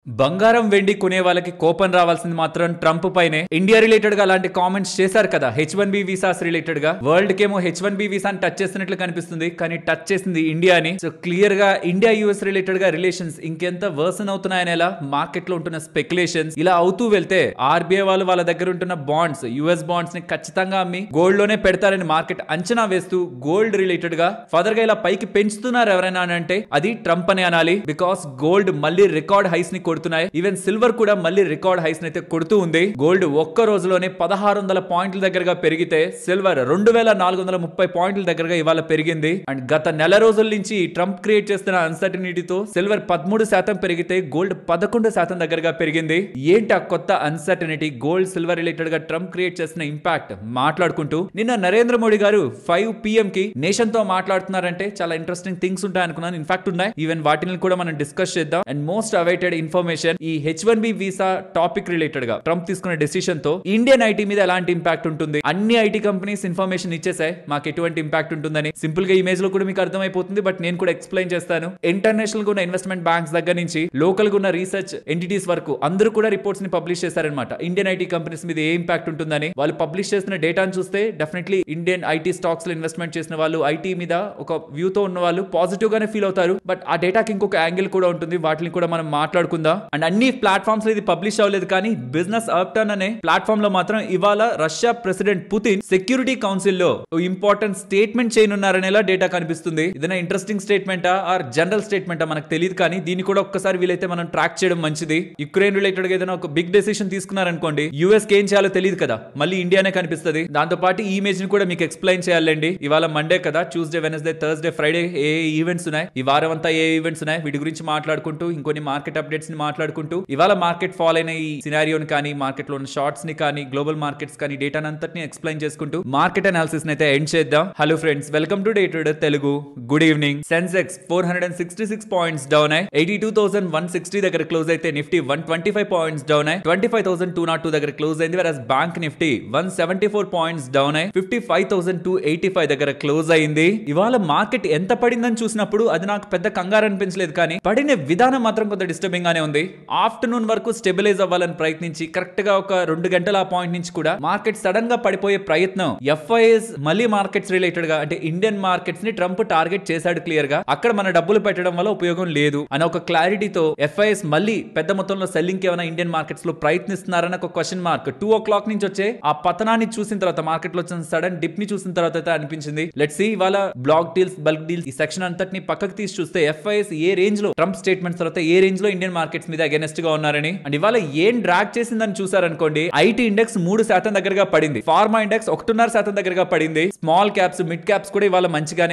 బంగారం వెండి కొనే వాళ్ళకి కోపం రావాల్సింది మాత్రం ట్రంప్ పైనే. ఇండియా రిలేటెడ్ గా అలాంటి కామెంట్స్ చేశారు కదా H1B వీసాస్ రిలేటెడ్ గా. వరల్డ్ కేమో H1B వీసాని టచ్ చేస్తున్నట్లు కనిపిస్తుంది, కానీ టచ్ చేసింది ఇండియాని. సో క్లియర్ గా ఇండియా యూఎస్ రిలేటెడ్ గా రిలేషన్స్ ఇంకెంత వర్సన్ అవుతున్నాయనేలా మార్కెట్ లో ఉంటున్న స్పెక్యులేషన్స్ ఇలా అవుతూ వెళ్తే ఆర్బీఐ వాళ్ళు వాళ్ళ దగ్గర ఉంటున్న బాండ్స్, యుఎస్ బాండ్స్ ని ఖచ్చితంగా అమ్మి గోల్డ్ లోనే పెడతారని మార్కెట్ అంచనా వేస్తూ గోల్డ్ రిలేటెడ్ గా ఫర్దర్ గా ఇలా పైకి పెంచుతున్నారు ఎవరైనా అంటే అది ట్రంప్ అని అనాలి. బికాస్ గోల్డ్ మళ్ళీ రికార్డ్ హైస్ ని కొడుతున్నాయి. ఈవెన్ సిల్వర్ కూడా మళ్ళీ రికార్డ్ హైస్ అయితే కొడుతూ ఉంది. గోల్డ్ ఒక్క రోజులోనే 1600 పాయింట్ల దగ్గరగా పెరిగితే సిల్వర్ 2430 పాయింట్ల దగ్గరగా ఇవాళ పెరిగింది. అండ్ గత నెల రోజుల నుంచి ట్రంప్ క్రియేట్ చేస్తున్న అన్సర్టనిటీతో సిల్వర్ 13% పెరిగితే గోల్డ్ 11% దగ్గరగా పెరిగింది. ఏంటి ఆ కొత్త అన్సర్టనిటీ, గోల్డ్ సిల్వర్ రిలేటెడ్ గా ట్రంప్ క్రియేట్ చేస్తున్న ఇంపాక్ట్ మాట్లాడుకుంటూ నిన్న నరేంద్ర మోడీ గారు 5 PM కి నేషన్ తో మాట్లాడుతున్నారంటే చాలా ఇంట్రెస్టింగ్ థింగ్స్ ఉంటాయి అనుకున్నాను. ఇన్ఫాక్ట్ ఉన్నాయి. ఈవెన్ వాటిని కూడా మనం డిస్కస్ చేద్దాం. అండ్ మోస్ట్ అవైటెడ్ ఇన్ఫర్మేషన్, ఈ H1B వీసా టాపిక్ రిలేటెడ్ గా ట్రంప్ తీసుకున్న డెసిషన్ తో ఇండియన్ ఐటీ మీద ఎలాంటి ఇంపాక్ట్ ఉంటుంది. అన్ని ఐటీ కంపెనీస్ ఇన్ఫర్మేషన్ ఇచ్చేసాయి మాకు ఎటువంటి ఇంపాక్ట్ ఉంటుందని. సింపుల్ గా ఇమేజ్ లో కూడా మీకు అర్థమైపోతుంది, బట్ నేను కూడా ఎక్స్ప్లెయిన్ చేస్తాను. ఇంటర్నేషనల్ గా ఉన్న ఇన్వెస్ట్మెంట్ బ్యాంక్స్ దగ్గర నుంచి లోకల్ గా ఉన్న రీసెర్చ్ ఎంటిటీస్ వరకు అందరూ కూడా రిపోర్ట్స్ ని పబ్లిష్ చేశారనమాట. ఇండియన్ ఐటీ కంపెనీస్ మీద ఏ ఇంపాక్ట్ ఉంటుందని వాళ్ళు పబ్లిష్ చేసిన డేటాను చూస్తే డెఫినెట్లీ ఇండియన్ ఐటీ స్టాక్స్ లో ఇన్వెస్ట్మెంట్ చేసిన వాళ్ళు, ఐటీ మీద ఒక వ్యూ తో ఉన్న వాళ్ళు పాజిటివ్ గానే ఫీల్ అవుతారు. బట్ ఆ డేటాకి ఇంకొక యాంగిల్ కూడా ఉంటుంది, వాటిని కూడా మనం మాట్లాడుకుందాం. అండ్ అన్ని ప్లాట్ఫామ్స్ లో ఇది పబ్లిష్ అవ్వలేదు, కానీ బిజినెస్ అప్టర్న్ అనే ప్లాట్ఫామ్ లో మాత్రం ఇవాళ Russia president Putin security council లో ఇంపార్టెంట్ స్టేట్మెంట్ చేయనున్నారనేలా డేటా కనిపిస్తుంది. ఏదైనా ఇంట్రెస్టింగ్ స్టేట్మెంటా ఆర్ జనరల్ స్టేట్మెంటా మనకు తెలియదు, కానీ దీన్ని కూడా ఒక్కసారి వీలైతే మనం ట్రాక్ చేయడం మంచిది. యుక్రెయిన్ రిలేటెడ్ గా ఏదైనా ఒక బిగ్ డెసిషన్ తీసుకున్నారనుకోండి, యూఎస్ కి ఏం చేయాలో తెలియదు కదా, మళ్ళీ ఇండియానే కనిపిస్తుంది. దాంతో పాటు ఈ ఇమేజ్ ని కూడా మీకు ఎక్స్ప్లెయిన్ చేయాలండి. ఇవాళ మండే కదా, ట్యూస్డే, వెనస్డే, థర్స్డే, ఫ్రైడే ఏ ఈవెంట్స్ ఉన్నాయి, ఈ వారం అంతా ఏ ఈవెంట్స్ ఉన్నాయి, వీటి గురించి మాట్లాడుకుంటూ ఇంకొన్ని మార్కెట్ అప్డేట్స్ ని మాట్లాడుకుంటూ ఇవాళ మార్కెట్ ఫాల్ అయిన ఈ సినారియోని కానీ, మార్కెట్ లో ఉన్న షార్ట్స్ ని కానీ, గ్లోబల్ మార్కెట్స్ కానీ డేటా అంతటిని ఎక్స్ప్లెయిన్ చేసుకుంటూ మార్కెట్ అనాలిసిస్ అయితే ఎండ్ చేద్దాం. Hello friends, welcome to day trader Telugu. Good evening. Sensex 466 points down అయ్యి 82,160 దగ్గర క్లోజ్ అయితే నిఫ్టీ 125 పాయింట్స్ డౌన్ అయ్యి 25,202 దగ్గర క్లోజ్ అయింది. వెరస్ బ్యాంక్ నిఫ్టీ 174 పాయింట్స్ డౌన్ అయ్యి 55,285 దగ్గర క్లోజ్ అయింది. ఇవాళ మార్కెట్ ఎంత పడిందని చూసినప్పుడు అది నాకు పెద్ద కంగారు అనిపించలేదు, కానీ పడిన విధానం మాత్రం కొంత డిస్టర్బింగ్ గానే ఉంది. ఆఫ్టర్నూన్ వరకు స్టెబిలైజ్ అవ్వాలని ప్రయత్నించి కరెక్ట్ గా ఒక 2 గంటల ఆ పాయింట్ నుంచి కూడా మార్కెట్ సడన్ గా పడిపోయే ప్రయత్నం. FIS మళ్ళీ మార్కెట్స్ రిలేటెడ్ గా అంటే ఇండియన్ మార్కెట్స్ ని ట్రంప్ టార్గెట్ చేశాడు క్లియర్ గా. అక్కడ మన డబ్బులు పెట్టడం వల్ల ఉపయోగం లేదు అనే ఒక క్లారిటీతో FIS మళ్ళీ పెద్ద మొత్తంలో సెల్లింగ్ ఏమైనా ఇండియన్ మార్కెట్స్ లో ప్రయత్నిస్తున్నారని ఒక క్వశ్చన్ మార్క్ 2 o'clock నుంచి వచ్చే ఆ పతనాన్ని చూసిన తర్వాత, మార్కెట్ లో వచ్చిన సడన్ డిప్ ని చూసిన తర్వాత అయితే అనిపించింది. లెట్స్ సీ ఇవాళ బ్లాక్ డీల్స్, బల్క్ డీల్స్ ఈ సెక్షన్ అంతటిని పక్కకు తీసి చూస్తే FIS ఏ రేంజ్ లో ట్రంప్ స్టేట్మెంట్స్ తర్వాత ఏ రేంజ్ లో ఇండియన్ మార్కెట్స్ మీద అగెనెస్ట్ గా ఉన్నారని. అండ్ ఇవాళ ఏం డ్రాగ్ చేసిందని చూసారనుకోండి, ఐటీ ఇండెక్స్ 3% దగ్గరగా పడింది, ఫార్మా ఇండెక్స్ 1.5% దగ్గరగా పడింది. స్మాల్ క్యాప్స్, మిడ్ క్యాప్స్ కూడా ఇవాళ మంచిగా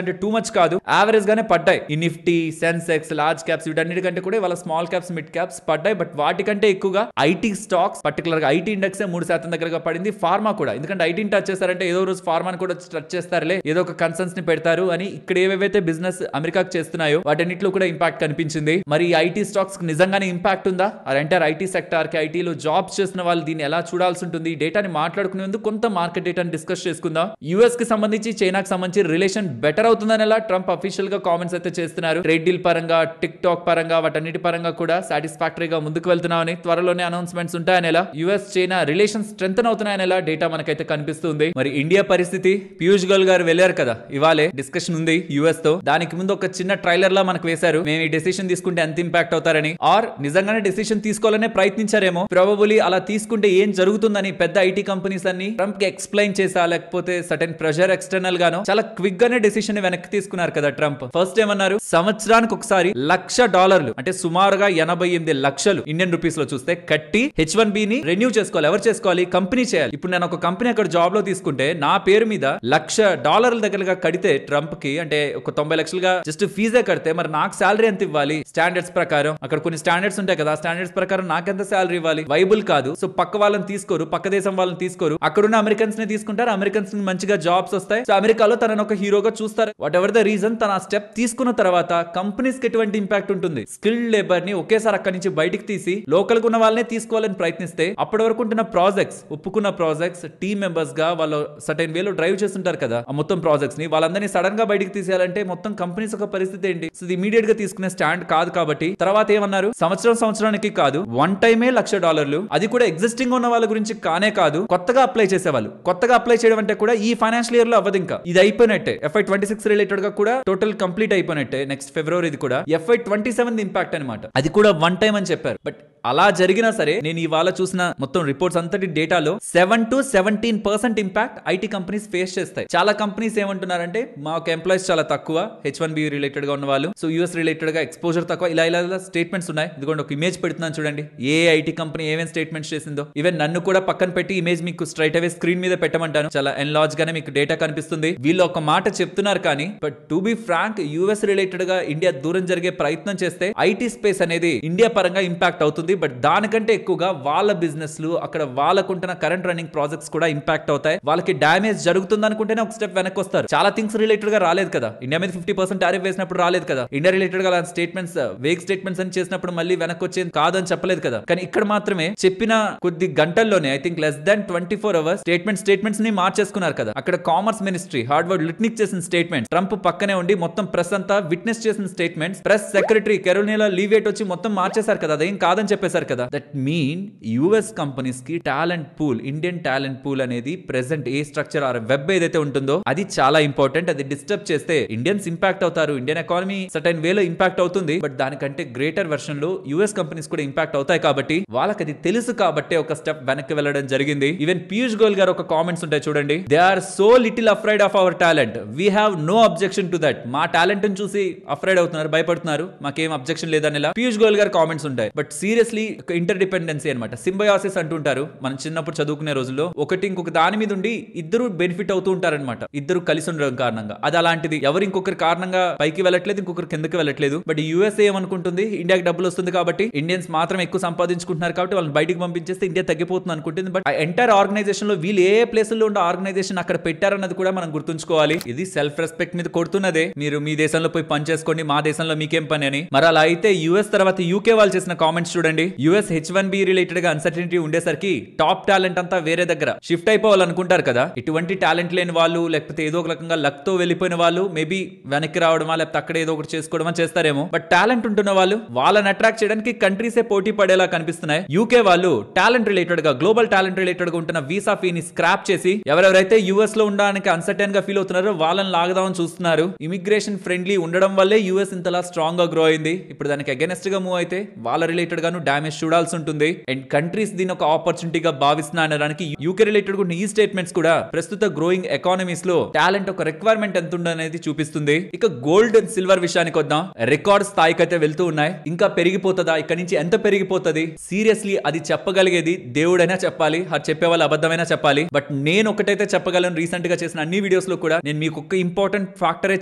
అంటే టూ మచ్ కాదు, యావరేజ్ గానే పడ్డాయి. ఈ నిఫ్టీ, సెన్సెక్స్, లార్జ్ క్యాప్స్ వీటన్నిటికంటే కూడా ఇవాళ స్మాల్ క్యాప్స్, మిడ్ క్యాప్స్ పడ్డాయి. బట్ వాటికంటే ఎక్కువగా ఐటీ స్టాక్స్, పర్టికులర్ గా ఐటీ ఇండెక్స్ 3% దగ్గరగా పడింది. ఫార్మా కూడా, ఎందుకంటే ఐటీని టచ్ చేస్తారంటే ఏదో రోజు ఫార్మాని కూడా టచ్ చేస్తారులే, ఏదో ఒక కన్సర్న్స్ ని పెడతారు అని ఇక్కడ ఏవైతే బిజినెస్ అమెరికాకు చేస్తున్నాయో వాటన్నిటిలో కూడా ఇంపాక్ట్ కనిపించింది. మరి ఐటీ స్టాక్స్ నిజంగానే ఇంపాక్ట్ ఉందా? ఎంటైర్ ఐటీ సెక్టార్ కి, ఐటీలో జాబ్స్ చేస్తున్న వాళ్ళు దీన్ని ఎలా చూడాల్సి ఉంటుంది? డేటాని మాట్లాడుకునేందుకు కొంత మార్కెట్ డేటాని డిస్కస్ చేసుకుందాం. యుఎస్ కి సంబంధించి, చైనాకి సంబంధించి రిలేషన్ బెటర్ అవుతుందని ఎలా ట్రంప్ అఫీషియల్ గా కామెంట్స్ అయితే చేస్తున్నారు. ట్రేడ్ డీల్ పరంగా, టిక్ టాక్ పరంగా, వాటన్నిటి పరంగా కూడా సాటిస్ఫాక్టరీగా ముందుకు వెళ్తున్నామని, త్వరలోనే అనౌన్స్మెంట్స్ ఉంటాయని ఎలా, యుఎస్ చైనా రిలేషన్స్ స్ట్రెంథెన్ అవుతున్నాయని ఎలా డేటా మనకైతే కనిపిస్తుంది. మరి ఇండియా పరిస్థితి, పీయూష్ గోయల్ గారు వెళ్ళారు కదా, ఇవాళే డిస్కషన్ ఉంది యుఎస్ తో. దానికి ముందు ఒక చిన్న ట్రైలర్ లా మనకు వేశారు, మేము ఈ డెసిషన్ తీసుకుంటే ఎంత ఇంపాక్ట్ అవుతారని, ఆర్ నిజంగానే డెసిషన్ తీసుకోవాలనే ప్రయత్నించారేమో. ప్రాబబుల్లీ అలా తీసుకుంటే ఏం జరుగుతుందని పెద్ద ఐటీ కంపెనీస్ అన్ని ట్రంప్ కి ఎక్స్ప్లెయిన్ చేసా, లేకపోతే సర్టెన్ ప్రెషర్ ఎక్స్టర్నల్ గానో చాలా క్విక్ గానే డెసిషన్ వెనక్కి తీసుకున్నారు కదా ట్రంప్. ఫస్ట్ ఏమన్నారు, సంవత్సరానికి ఒకసారి $1,00,000 అంటే సుమారుగా 88 లక్షలు ఇండియన్ రూపీస్ లో చూస్తే కట్టి H1B ని రెన్యూ చేసుకోవాలి. ఎవరు చేసుకోవాలి? కంపెనీ చేయాలి. ఇప్పుడు నేను ఒక కంపెనీ అక్కడ జాబ్ లో తీసుకుంటే నా పేరు మీద $1,00,000 దగ్గరగా కడితే ట్రంప్ కి, అంటే ఒక 90 లక్షలుగా జస్ట్ ఫీజే కడితే మరి నాకు శాలరీ ఎంత ఇవ్వాలి? స్టాండర్డ్స్ ప్రకారం అక్కడ కొన్ని స్టాండర్డ్స్ ఉంటాయి కదా, స్టాండర్డ్స్ ప్రకారం నాకెంత శాలరీ ఇవ్వాలి? వైబుల్ కాదు. సో పక్క వాళ్ళని తీసుకోరు, పక్క దేశం వాళ్ళని తీసుకోరు, అక్కడున్న అమెరికన్స్ ని తీసుకుంటారు. అమెరికన్స్ ని మంచిగా జాబ్స్ వస్తాయి. సో అమెరికాలో తనను ఒక హీరోగా చూస్తారు. వాట్ ఎవర్ ద రీజన్, తన స్టెప్ తీసుకున్న తర్వాత కంపెనీస్ కి ఎటువంటి ఇంపాక్ట్ ఉంటుంది? స్కిల్డ్ లేబర్ ని ఒకేసారి అక్కడి నుంచి బయటికి తీసి లోకల్ గా ఉన్న వాళ్ళనే తీసుకోవాలని ప్రయత్నిస్తే అప్పటి వరకు ఉంటున్న ప్రాజెక్ట్స్, ఒప్పుకున్న ప్రాజెక్ట్స్, టీమ్ మెంబర్స్ గా వాళ్ళు సర్టెన్ వేలో డ్రైవ్ చేస్తుంటారు కదా ఆ మొత్తం ప్రాజెక్ట్స్ ని, వాళ్ళందరినీ సడన్ గా బయటికి తీసేయాలంటే మొత్తం కంపెనీస్ ఒక పరిస్థితి ఏంటి? సో ఇది ఇమీడియట్ గా తీసుకునే స్టాండ్ కాదు. కాబట్టి తర్వాత ఏమన్నారు, సంవత్సరానికి కాదు, వన్ టైమే $1,00,000, అది కూడా ఎగ్జిస్టింగ్ ఉన్న వాళ్ళ గురించి కానే కాదు, కొత్తగా అప్లై చేసేవాళ్ళు. కొత్తగా అప్లై చేయడం అంటే కూడా ఈ ఫైనాన్షియల్ ఇయర్ లో అవ్వదు, ఇంకా ఇది అయిపోయినట్టే. FY26 రిలేటెడ్ గా కూడా టోటల్ కంప్లీట్ అయిపోయినట్టే. నెక్స్ట్ ఫిబ్రవరి ఇది కూడా FY27 ఇంపాక్ట్ అనమాట. అది కూడా వన్ టైం అని చెప్పారు. బట్ అలా జరిగినా సరే నేను ఇవాళ చూసిన మొత్తం రిపోర్ట్స్ అంతటి డేటాలో 7 to 17% impact IT companies face చేస్తాయి. చాలా కంపెనీస్ ఏమంటున్నారంటే మాకు ఎంప్లాయీస్ చాలా తక్కువ, H1B రిలేటెడ్ గా ఉన్న వాళ్ళు, సో యూఎస్ రిలేటెడ్ గా ఎక్స్పోజర్ తక్కువ, ఇలా స్టేట్మెంట్స్ ఉన్నాయి. ఇదిగోండి ఒక ఇమేజ్ పెడుతున్నాను చూడండి, ఏ ఐటీ కంపెనీ ఏమేమి స్టేట్మెంట్స్ చేసిందో. ఈవెన్ నన్ను కూడా పక్కన పెట్టి ఇమేజ్ మీకు స్ట్రైట్ అవే స్క్రీన్ మీద పెట్టమంటాను, చాలా ఎన్లార్జ్ గానే మీకు డేటా కనిపిస్తుంది. వీళ్ళు ఒక మాట చెప్తున్నారు కానీ but to be frank US related గా ఇండియా దూరం జరిగే ప్రయత్నం చేస్తే ఐటీ స్పేస్ అనేది ఇండియా పరంగా ఇంపాక్ట్ అవుతుంది. బట్ దానికంటే ఎక్కువగా వాళ్ళ బిజినెస్ లు, అక్కడ వాళ్ళకుంటున్న కరెంట్ రన్నింగ్ ప్రాజెక్ట్స్ కూడా ఇంపాక్ట్ అవుతాయి. వాళ్ళకి డ్యామేజ్ జరుగుతుంది అనుకుంటేనే ఒక స్టెప్ వెనక్కి వస్తారు. చాలా థింగ్స్ రిలేటెడ్ గా రాలేదు కదా, ఇండియా మీద 50% టారిఫ్ వేసినప్పుడు రాలేదు కదా, ఇండియా రిలేటెడ్ గా స్టేట్మెంట్స్ వేగ్ స్టేట్మెంట్స్ అని చేసినప్పుడు మళ్ళీ వెనక్కి వచ్చేది కాదని చెప్పలేదు కదా. కానీ ఇక్కడ మాత్రమే చెప్పిన కొద్ది గంటల్లోనే I think less than 24 hours statements ని మార్చేసుకున్నారు కదా. అక్కడ కామర్స్ మినిస్ట్రీ హార్వర్డ్ లిట్నిక్ చేసిన స్టేట్మెంట్, ట్రంప్ పక్కనే ఉండి మొత్తం ప్రెస్ అంతా విట్నెస్ చేసిన statements, press secretary Karoline Leavitt వచ్చి మొత్తం మార్చేశారు కదా, అదేం కాదని చెప్పేశారు కదా. దట్ మీన్ యూఎస్ కంపెనీస్ కి talent pool, Indian talent pool అనేది present a structure or web ఏదైతే ఉంటుందో అది చాలా ఇంపార్టెంట్. అది డిస్టర్బ్ చేస్తే ఇండియన్స్ ఇంపాక్ట్ అవుతారు, ఇండియన్ ఎకానమీ సర్టైన్ వేలో ఇంపాక్ట్ అవుతుంది. బట్ దానికంటే గ్రేటర్ వెర్షన్ లో యూఎస్ కంపెనీస్ కూడా ఇంపాక్ట్ అవుతాయి కాబట్టి వాళ్ళకి అది తెలుసు కాబట్టి ఒక స్టెప్ వెనక్కి వెళ్ళడం జరిగింది. ఈవెన్ పీయూష్ గోయల్ గారు ఒక కామెంట్స్ ఉంటాయి చూడండి, they are so little afraid of our talent, we have no objection to that. మా టాలెంట్ ని చూసి అఫ్రైడ్ అవుతున్నారు, భయపడుతున్నారు, మాకేం అబ్జెక్షన్ లేదని పీయూష్ గోయల్ గారు కామెంట్స్ ఉంటాయి. బట్ సీరియస్లీ ఇంటర్ డిపెండెన్సీ అనమాట, సింబయాసిస్ అంటుంటారు మనం చిన్నప్పుడు చదువుకునే రోజుల్లో. ఒకటి ఇంకొక దాని మీద ఉండి ఇద్దరు బెనిఫిట్ అవుతూ ఉంటారనమాట, ఇద్దరు కలిసి ఉండడం కారణంగా. అది అలాంటిది, ఎవరు ఇంకొకరి కారణంగా పైకి వెళ్ళట్లేదు, ఇంకొకరు కిందకి వెళ్ళట్లేదు. బట్ యూఎస్ఏ ఏమనుకుంటుంది, ఇండియాకి డబ్బులు వస్తుంది కాబట్టి ఇండియన్స్ మాత్రం ఎక్కువ సంపాదించుకుంటున్నారు కాబట్టి వాళ్ళని బయటికి పంపించేస్తే ఇండియా తగ్గిపోతుంది అనుకుంటుంది. బట్ ఆ ఎంటైర్ ఆర్గనైజేషన్ లో వీళ్ళు ఏ ప్లేస్ లో ఉన్న ఆర్గనైజేషన్ అక్కడ పెట్టారన్నది కూడా మనం గుర్తుంచుకోవాలి. ఇది సెల్ఫ్ రెస్పెక్ట్ మీద కొడుతున్నదే. మీరు మీ దేశంలో పోయి పని చేసుకోండి, మా దేశంలో మీకేం పని అని. మరి అలా అయితే యూఎస్ తర్వాత యూకే వాళ్ళు చేసిన కామెంట్స్ చూడండి. యూఎస్ H1B రిలేటెడ్ గా అన్సర్టనిటీ ఉండేసరికి టాప్ టాలెంట్ అంతా వేరే దగ్గర షిఫ్ట్ అయిపోవాలనుకుంటారు కదా. ఇటువంటి టాలెంట్ లేని వాళ్ళు లేకపోతే ఏదో ఒక రకంగా లక్ తో వెళ్ళిపోయిన వాళ్ళు మేబీ వెనక్కి రావడమా లేకపోతే అక్కడ ఏదో ఒకటి చేసుకోవడమా చేస్తారేమో. బట్ టాలెంట్ ఉంటున్న వాళ్ళు వాళ్ళని అట్రాక్ట్ చేయడానికి కంట్రీసే పోటీ పడేలా కనిపిస్తున్నాయి. యూకే వాళ్ళు టాలెంట్ రిలేటెడ్ గా, గ్లోబల్ టాలెంట్ రిలేటెడ్ గా ఉంటున్న వీసా ఫీని స్క్రాప్ చేసి ఎవరెవరైతే యూఎస్ లో ఉండడానికి అన్సర్టైన్ గా ఫీల్ అవుతున్నారో వాళ్ళని లాగదామని చూస్తున్నారు. ఇమిగ్రేషన్ ఫ్రెండ్లీ ఉండడం వల్లే యూఎస్ ఇంతలా స్ట్రాంగ్ గా గ్రో అయింది. ఇప్పుడు దానికి అగైనెస్ట్ గా మూవ్ అయితే వాళ్ళ రిలేటెడ్ గాను డామేజ్ చూడాల్సి ఉంటుంది. అండ్ కంట్రీస్ దీని ఒక ఆపర్చునిటీగా భావిస్తున్నారనడానికి యూకే రిలేటెడ్ ఉన్న ఈ స్టేట్మెంట్స్ కూడా ప్రస్తుత గ్రోయింగ్ ఎకానమీస్ లో టాలెంట్ ఒక రిక్వైర్మెంట్ ఎంత ఉందనేది చూపిస్తుంది. ఇక గోల్డ్ అండ్ సిల్వర్ విషయానికి వద్దాం. రికార్డ్ స్థాయికి అయితే వెళ్తూ ఉన్నాయి. ఇంకా పెరిగిపోతుందా, ఇక్కడ నుంచి ఎంత పెరిగిపోతుంది, సీరియస్లీ అది చెప్పగలిగేది దేవుడైనా చెప్పాలి, అది చెప్పే వాళ్ళు అబద్ధమైనా చెప్పాలి. బట్ నేను ఒకటైతే చెప్పగలను, రీసెంట్ గా చేసిన అన్ని వీడియోస్ లో కూడా నేను మీకు ఒక ఇంపార్టెంట్ ఫ్యాక్టరే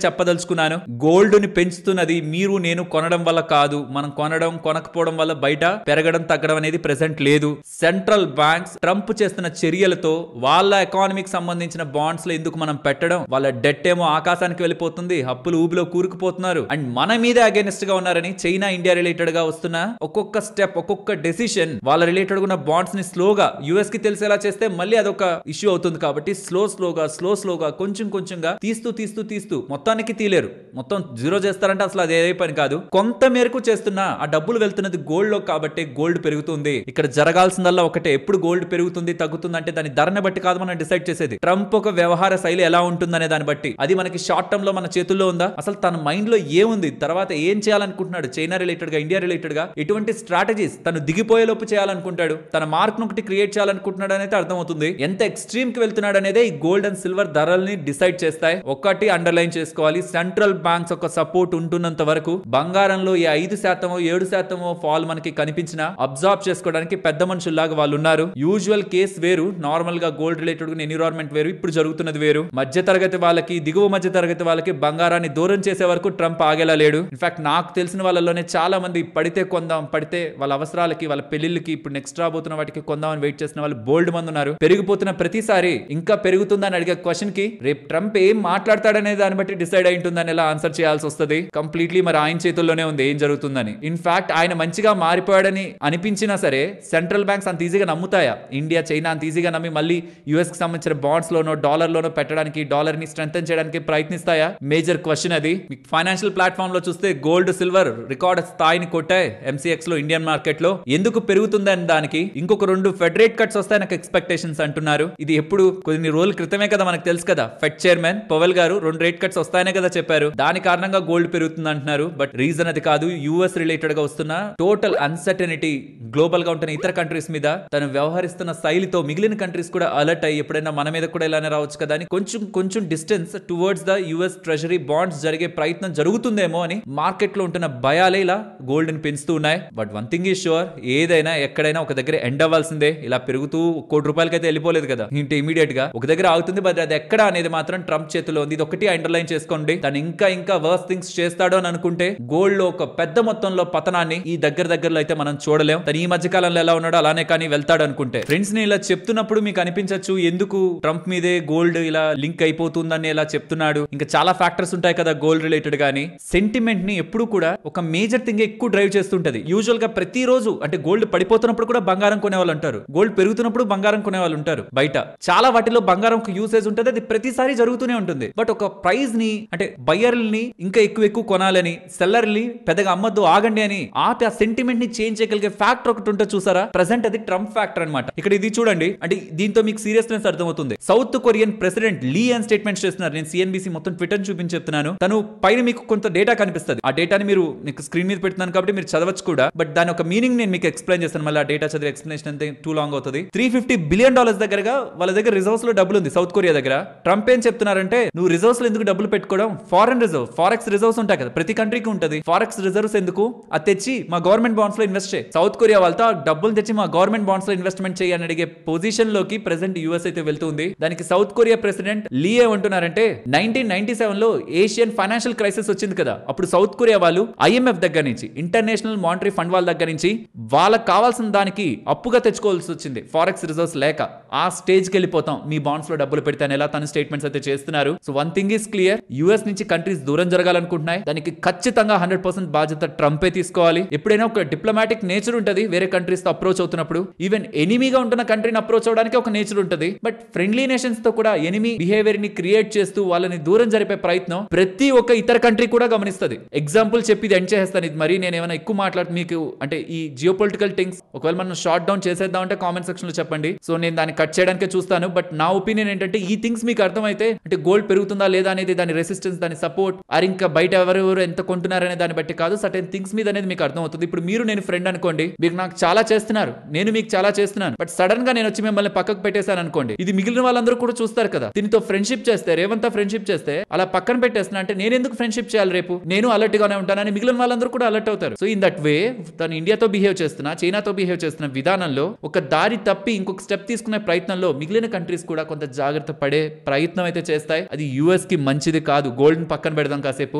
చెప్పదలుచుకున్నాను. గోల్డ్ ని పెంచుతున్నది మీరు నేను కొనడం వల్ల కాదు, మనం కొనడం కొనకపోవడం వల్ల బయట పెరగడం తగ్గడం అనేది ప్రెసెంట్ లేదు. సెంట్రల్ బ్యాంక్స్ ట్రంప్ చేస్తున్న చర్యలతో వాళ్ళ ఎకానమీకి సంబంధించిన బాండ్స్ లో ఎందుకు మనం పెట్టడం, వాళ్ళ డెట్ ఏమో ఆకాశానికి వెళ్ళిపోతుంది, అప్పులు ఊబిలో కూరుకుపోతున్నారు అండ్ మన మీద అగైనెస్ట్ గా ఉన్నారని చైనా ఇండియా రిలేటెడ్ గా వస్తున్న ఒక్కొక్క స్టెప్, ఒక్కొక్క డెసిషన్ వాళ్ళ రిలేటెడ్ ఉన్న బాండ్స్ ని స్లోగా యూఎస్ కి తెలిసేలా చేస్తే మళ్ళీ అదొక ఇష్యూ అవుతుంది. కాబట్టి స్లోగా కొంచెంగా తీస్తూ మొత్తానికి తీలేరు, మొత్తం జీరో చేస్తారంటే అసలు అది ఏ పని కాదు. కొంత మేరకు చేస్తున్నా ఆ డబ్బులు వెళ్తున్నది గోల్డ్ లో కాబట్టి గోల్డ్ పెరుగుతుంది. ఇక్కడ జరగాల్సిందల్లా ఒకటే, ఎప్పుడు గోల్డ్ పెరుగుతుంది తగ్గుతుంది అంటే దాని ధరని బట్టి కాదు మనం డిసైడ్ చేసేది. ట్రంప్ ఒక వ్యవహార శైలి ఎలా ఉంటుందనే దాన్ని బట్టి. అది మనకి షార్ట్ టర్మ్ లో మన చేతుల్లో ఉందా, అసలు తన మైండ్ లో ఏముంది, తర్వాత ఏం చేయాలనుకుంటున్నాడు, చైనా రిలేటెడ్ గా ఇండియా రిలేటెడ్ గా ఎటువంటి స్ట్రాటజీస్ తను దిగిపోయే లోపు చేయాలనుకుంటాడు, తన మార్క్ ఒకటి క్రియేట్ చేయాలనుకుంటున్నాడు అనేది అర్థమవుతుంది. ఎంత ఎక్స్ట్రీమ్ కి వెళ్తున్నాడు అనేది ఈ గోల్డ్ అండ్ సిల్వర్ ధరల్ని డిసైడ్ చేస్తాయి. ఒకటి అండర్లైన్ చేసుకోవాలి, సెంట్రల్ బ్యాంక్స్ ఒక సపోర్ట్ ఉంటున్నంత వరకు బంగారంలో ఈ 5% 7% ఫాల్ మనకి కనిపించినా అబ్జార్బ్ చేసుకోవడానికి పెద్ద మనుషుల్లాగా వాళ్ళు ఉన్నారు. యూజువల్ కేస్ వేరు, నార్మల్ గా గోల్డ్ రిలేటెడ్ ఎన్విరాన్మెంట్ వేరు, ఇప్పుడు జరుగుతున్నది వేరు. మధ్య తరగతి వాళ్ళకి, దిగువ మధ్య తరగతి వాళ్ళకి బంగారాన్ని దూరం చేసే వరకు ట్రంప్ ఆగేలా లేడు. ఇన్ఫాక్ట్ నాకు తెలిసిన వాళ్ళలోనే చాలా మంది పడితే కొందాం, పడితే వాళ్ళ అవసరాలకి, వాళ్ళ పెళ్లిళ్ళకి, ఇప్పుడు నెక్స్ట్ రాబోతున్న వాటికి కొందామని వెయిట్ చేసిన వాళ్ళు బోల్డ్ మంది ఉన్నారు. పెరిగిపోతున్న ప్రతిసారి ఇంకా పెరుగుతుందని అడిగే క్వశ్చన్ కి రేపు ట్రంప్ ఏం మాట్లాడతాడనే దాన్ని బట్టి డిసైడ్ అయి ఉంటుందని ఎలా ఆన్సర్ చేయాల్సి వస్తుంది. కంప్లీట్లీ మరి ఆయన చేతుల్లోనే ఉంది ఏం జరుగుతుందని. ఇన్ఫాక్ట్ ఆయన మంచిగా మారిపోయాడని అనిపించినా సరే సెంట్రల్ బ్యాంక్స్ అంత ఈజీగా నమ్ముతాయా, ఇండియా చైనా అంత ఈజీగా నమ్మి మళ్ళీ యూఎస్ కి సంబంధించిన బాండ్స్ లోనో డాలర్ లోనో పెట్టడానికి, డాలర్ ని స్ట్రెంథెన్ చేయడానికి ప్రయత్నిస్తాయా? మేజర్ క్వశ్చన్ అది. ఫైనాన్షియల్ ప్లాట్ఫామ్ లో చూస్తే గోల్డ్ సిల్వర్ రికార్డ్ స్థాయి స్థాయిని కొట్టాయి ఎంసీఎక్స్ లో ఇండియన్ మార్కెట్ లో. ఎందుకు పెరుగుతుందని దానికి ఇంకొక 2 ఫెడ్ రేట్ కట్స్ వస్తాయి నాకు ఎక్స్పెక్టేషన్స్ అంటున్నారు. ఇది ఎప్పుడు కొన్ని రోజుల క్రితమే కదా మనకు తెలుసు కదా, ఫెడ్ చైర్మన్ పవెల్ గారు 2 రేట్ కట్స్ వస్తాయనే కదా చెప్పారు. దాని కారణంగా గోల్డ్ పెరుగుతుంది అంటున్నారు. బట్ రీజన్ అది కాదు. యుఎస్ రిలేటెడ్ గా వస్తున్న టోటల్ అన్సర్టనిటీ, గ్లోబల్ గా ఉంటున్న ఇతర కంట్రీస్ మీద తను వ్యవహరిస్తున్న శైలితో మిగిలిన కంట్రీస్ కూడా అలర్ట్ అయ్యి ఎప్పుడైనా మన మీద కూడా ఇలానే రావచ్చు కదా అని కొంచెం distance towards the US treasury bonds జరిగే ప్రయత్నం జరుగుతుందేమో అని మార్కెట్ లో ఉంటున్న భయాలే ఇలా గోల్డ్ ని పెంచుతూ ఉన్నాయి. But one thing is sure, ఏదైనా ఎక్కడైనా ఒక దగ్గర ఎండ్ అవ్వాల్సిందే. ఇలా పెరుగుతూ ₹1 కోటి అయితే వెళ్ళిపోలేదు కదా ఇంటి ఇమీడియట్ గా ఒక దగ్గర అవుతుంది. బట్ అది ఎక్కడ అనేది మాత్రం ట్రంప్ చేతిలో ఉంది. ఇది ఒకటి అండర్లైన్ చేసుకోండి. తను ఇంకా వర్స్ థింగ్స్ చేస్తాడో అని అనుకుంటే గోల్డ్ లో ఒక పెద్ద మొత్తంలో పతనాన్ని ఈ దగ్గరలో అయితే మనం చూడలేం. తను ఈ మధ్య కాలంలో ఎలా ఉన్నాడో అలానే కానీ వెళ్తాడు అనుకుంటే. ఫ్రెండ్స్, నేను ఇలా చెప్తున్నప్పుడు మీకు అనిపించచ్చు ఎందుకు ట్రంప్ మీదే గోల్డ్ ఇలా లింక్ అయిపోతుందని ఇలా చెప్తున్నాడు. ఇంకా చాలా ఫ్యాక్టర్స్ ఉంటాయి కదా గోల్డ్ రిలేటెడ్ గానీ. సెంటిమెంట్ ని ఎప్పుడు కూడా ఒక మేజర్ థింగ్ ఎక్కువ డ్రైవ్ చేస్తుంటది. యూజువల్ గా ప్రతిరోజు అంటే గోల్డ్ పడిపోతున్నప్పుడు కూడా బంగారం కొనే వాళ్ళు ఉంటారు, గోల్డ్ పెరుగుతున్నప్పుడు బంగారం కొనే వాళ్ళు ఉంటారు. బయట చాలా వాటిలో బంగారం యూసేజ్ ఉంటుంది, అది ప్రతిసారి జరుగుతూనే ఉంటుంది. బట్ ఒక ప్రైజ్ ని అంటే బయ్యర్ని ఇంకా ఎక్కువ కొనాలని, సెల్లర్ని పెద్దగా అమ్మద్దు ఆగండి అని ఆ సెంటిమెంట్ ని చేంజ్ చేయగలిగే ఫ్యాక్టర్ ఒకటి ఉంటుంది చూసారా, ప్రెసెంట్ అది ట్రంప్ ఫ్యాక్టర్ అనమాట. ఇక్కడ ఇది చూడండి, అంటే దీంతో మీకు సీరియస్నెస్ అర్థమవుతుంది. సౌత్ కొరియన్ ప్రెసిడెంట్ లీ అని స్టేట్మెంట్స్ చేస్తున్నారు. నేను సిఎన్బిసి మొత్తం ట్విట్టర్ చూపించి చెప్తున్నాను. తను పైన మీకు కొంత డేటా కనిపిస్తుంది. ఆ డేటాని మీరు మీకు స్క్రీన్ మీద పెడుతున్నాను కాబట్టి మీరు చదవచ్చు కూడా. బట్ దాని ఒక మీనింగ్ నేను మీకు ఎక్స్ప్లెయిన్ చేస్తాను. మళ్ళీ ఆ డేటా చదివే ఎక్స్ప్లెనేషన్ అంతే టూ లాంగ్ అవుతుంది. $350 బిలియన్ దగ్గరగా వాళ్ళ దగ్గర రిజర్వ్స్ లో డబ్బులు ఉంది సౌత్ కొరియా దగ్గర. ట్రంప్ ఏం చెప్తున్నారంటే, నువ్వు రిజర్వ్స్ లో ఎందుకు డబ్బులు పెట్టుకోవడం, ఫారెన్ రిజర్వ్ ఫారెక్స్ రిజర్వ్స్ ఉంటాయి కదా ప్రతి కంట్రీకి ఉంటుంది. ఫారెక్స్ రిజర్వ్స్ ఎందుకు, అది తెచ్చి మా గవర్నమెంట్ బాండ్స్ లో ఇన్వెస్ట్ చేయి. సౌత్ కొరియా వాళ్ళతో డబ్బులు తెచ్చి మా గవర్నమెంట్ బాండ్స్ లో ఇన్వెస్ట్మెంట్ చేయి అని అడిగే పొజిషన్ లోకి ప్రెసెంట్ యూఎస్ అయితే వెళ్తుంది. దానికి సౌత్ కొరియా ప్రెసిడెంట్ లీ ఏమంటున్నారంటే, 1997 లో ఏషియన్ ఫైనాన్షియల్ క్రైసిస్ వచ్చింది కదా, అప్పుడు సౌత్ కొరియా వాళ్ళు ఐఎంఎఫ్ దగ్గర నుంచి, ఇంటర్నేషనల్ మానిటరీ ఫండ్ వాళ్ళ దగ్గర నుంచి వాళ్ళకి కావాల్సిన దానికి అప్పుగా తెచ్చుకోవాల్సి వచ్చింది ఫారెక్స్ రిజర్వ్స్ లేక. ఆ స్టేజ్ కి వెళ్ళిపోతాం మీ బాండ్స్ లో డబ్బులు పెడితే ఎలా తన స్టేట్మెంట్స్ అయితే చేస్తున్నారు. So one thing is clear, US నుంచి కంట్రీస్ దూరం జరగాలనుకుంటున్నాయి. దానికి ఖచ్చితంగా 100% బాధ్యత ట్రంపే తీసుకోవాలి. ఎప్పుడైనా ఒక డిప్లొమాటిక్ నేచర్ ఉంటుంది వేరే కంట్రీస్ తో అప్రోచ్ అవుతున్నప్పుడు. ఈవెన్ ఎనిమీగా ఉంటున్న కంట్రీని అప్రోచ్ అవడానికి ఒక నేచర్ ఉంటుంది. బట్ ఫ్రెండ్లీ నేషన్స్ తో కూడా ఎనిమీ బిహేవియర్ ని క్రియేట్ చేస్తూ వాళ్ళని దూరం జరిపే ప్రయత్నం ప్రతి ఒక్క ఇతర కంట్రీ కూడా గమనిస్తుంది. ఎగ్జాంపుల్ చెప్పి ఇది ఎండ్ చేస్తాను. ఇది మరి నేను ఏమైనా ఎక్కువ మాట్లాడు మీకు అంటే ఈ జియోపొలిటికల్ థింగ్స్ ఒకవేళ మనం షార్ట్ డౌన్ చేసేద్దాం అంటే కామెంట్ సెక్షన్ లో చెప్పండి. సో నేను దాన్ని కట్ చేయడానికే చూస్తాను. బట్ నా ఒపీనియన్ ఏంటంటే, ఈ థింగ్స్ మీకు అర్థమైతే అంటే గోల్డ్ పెరుగుతుందా లేదా అనేది, దాని రెసిస్టెన్స్, దాని సపోర్ట్, ఆర్ ఇంకా బయట ఎవరెవరు ఎంత కొంటున్నారనే దాన్ని బట్టి కాదు, సర్టెన్ థింగ్స్ మీద అనేది మీకు అర్థమవుతుంది. ఇప్పుడు మీరు నేను ఫ్రెండ్ అనుకోండి, మీరు నాకు చాలా చేస్తున్నారు, నేను మీకు చాలా చేస్తున్నాను. బట్ సడన్ గా నేను వచ్చి మిమ్మల్ని పక్కకు పెట్టేశాను అనుకోండి, ఇది మిగిలిన వాళ్ళందరూ కూడా చూస్తారు కదా. దీనితో ఫ్రెండ్షిప్ చేస్తే, రేవంత్ ఫ్రెండ్షిప్ చేస్తే అలా పక్కన పెట్టేస్తున్నా అంటే నేను ఎందుకు ఫ్రెండ్షిప్ చేయాలి, రేపు నేను అలర్ట్ గానే ఉంటానని మిగిలిన వాళ్ళందరూ కూడా అలర్ట్ అవుతారు. సో ఇన్ దట్ వే తను ఇండియాతో బిహేవ్ చేస్తున్నా, చైనాతో బిహేవ్ చేస్తున్న విధానంలో ఒక దారి తప్పి ఇంకొక స్టెప్ తీసుకునే ప్రయత్నంలో మిగిలిన కంట్రీస్ కూడా కొంత జాగ్రత్త పడే ప్రయత్నం అయితే చేస్తాయి. అది యుఎస్ కి మంచిది కాదు. గోల్డ్ ని పక్కన పెడదాం కాసేపు,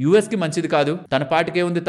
యుఎస్ కి మంచిది కాదు. తన పాటికే ఉంది,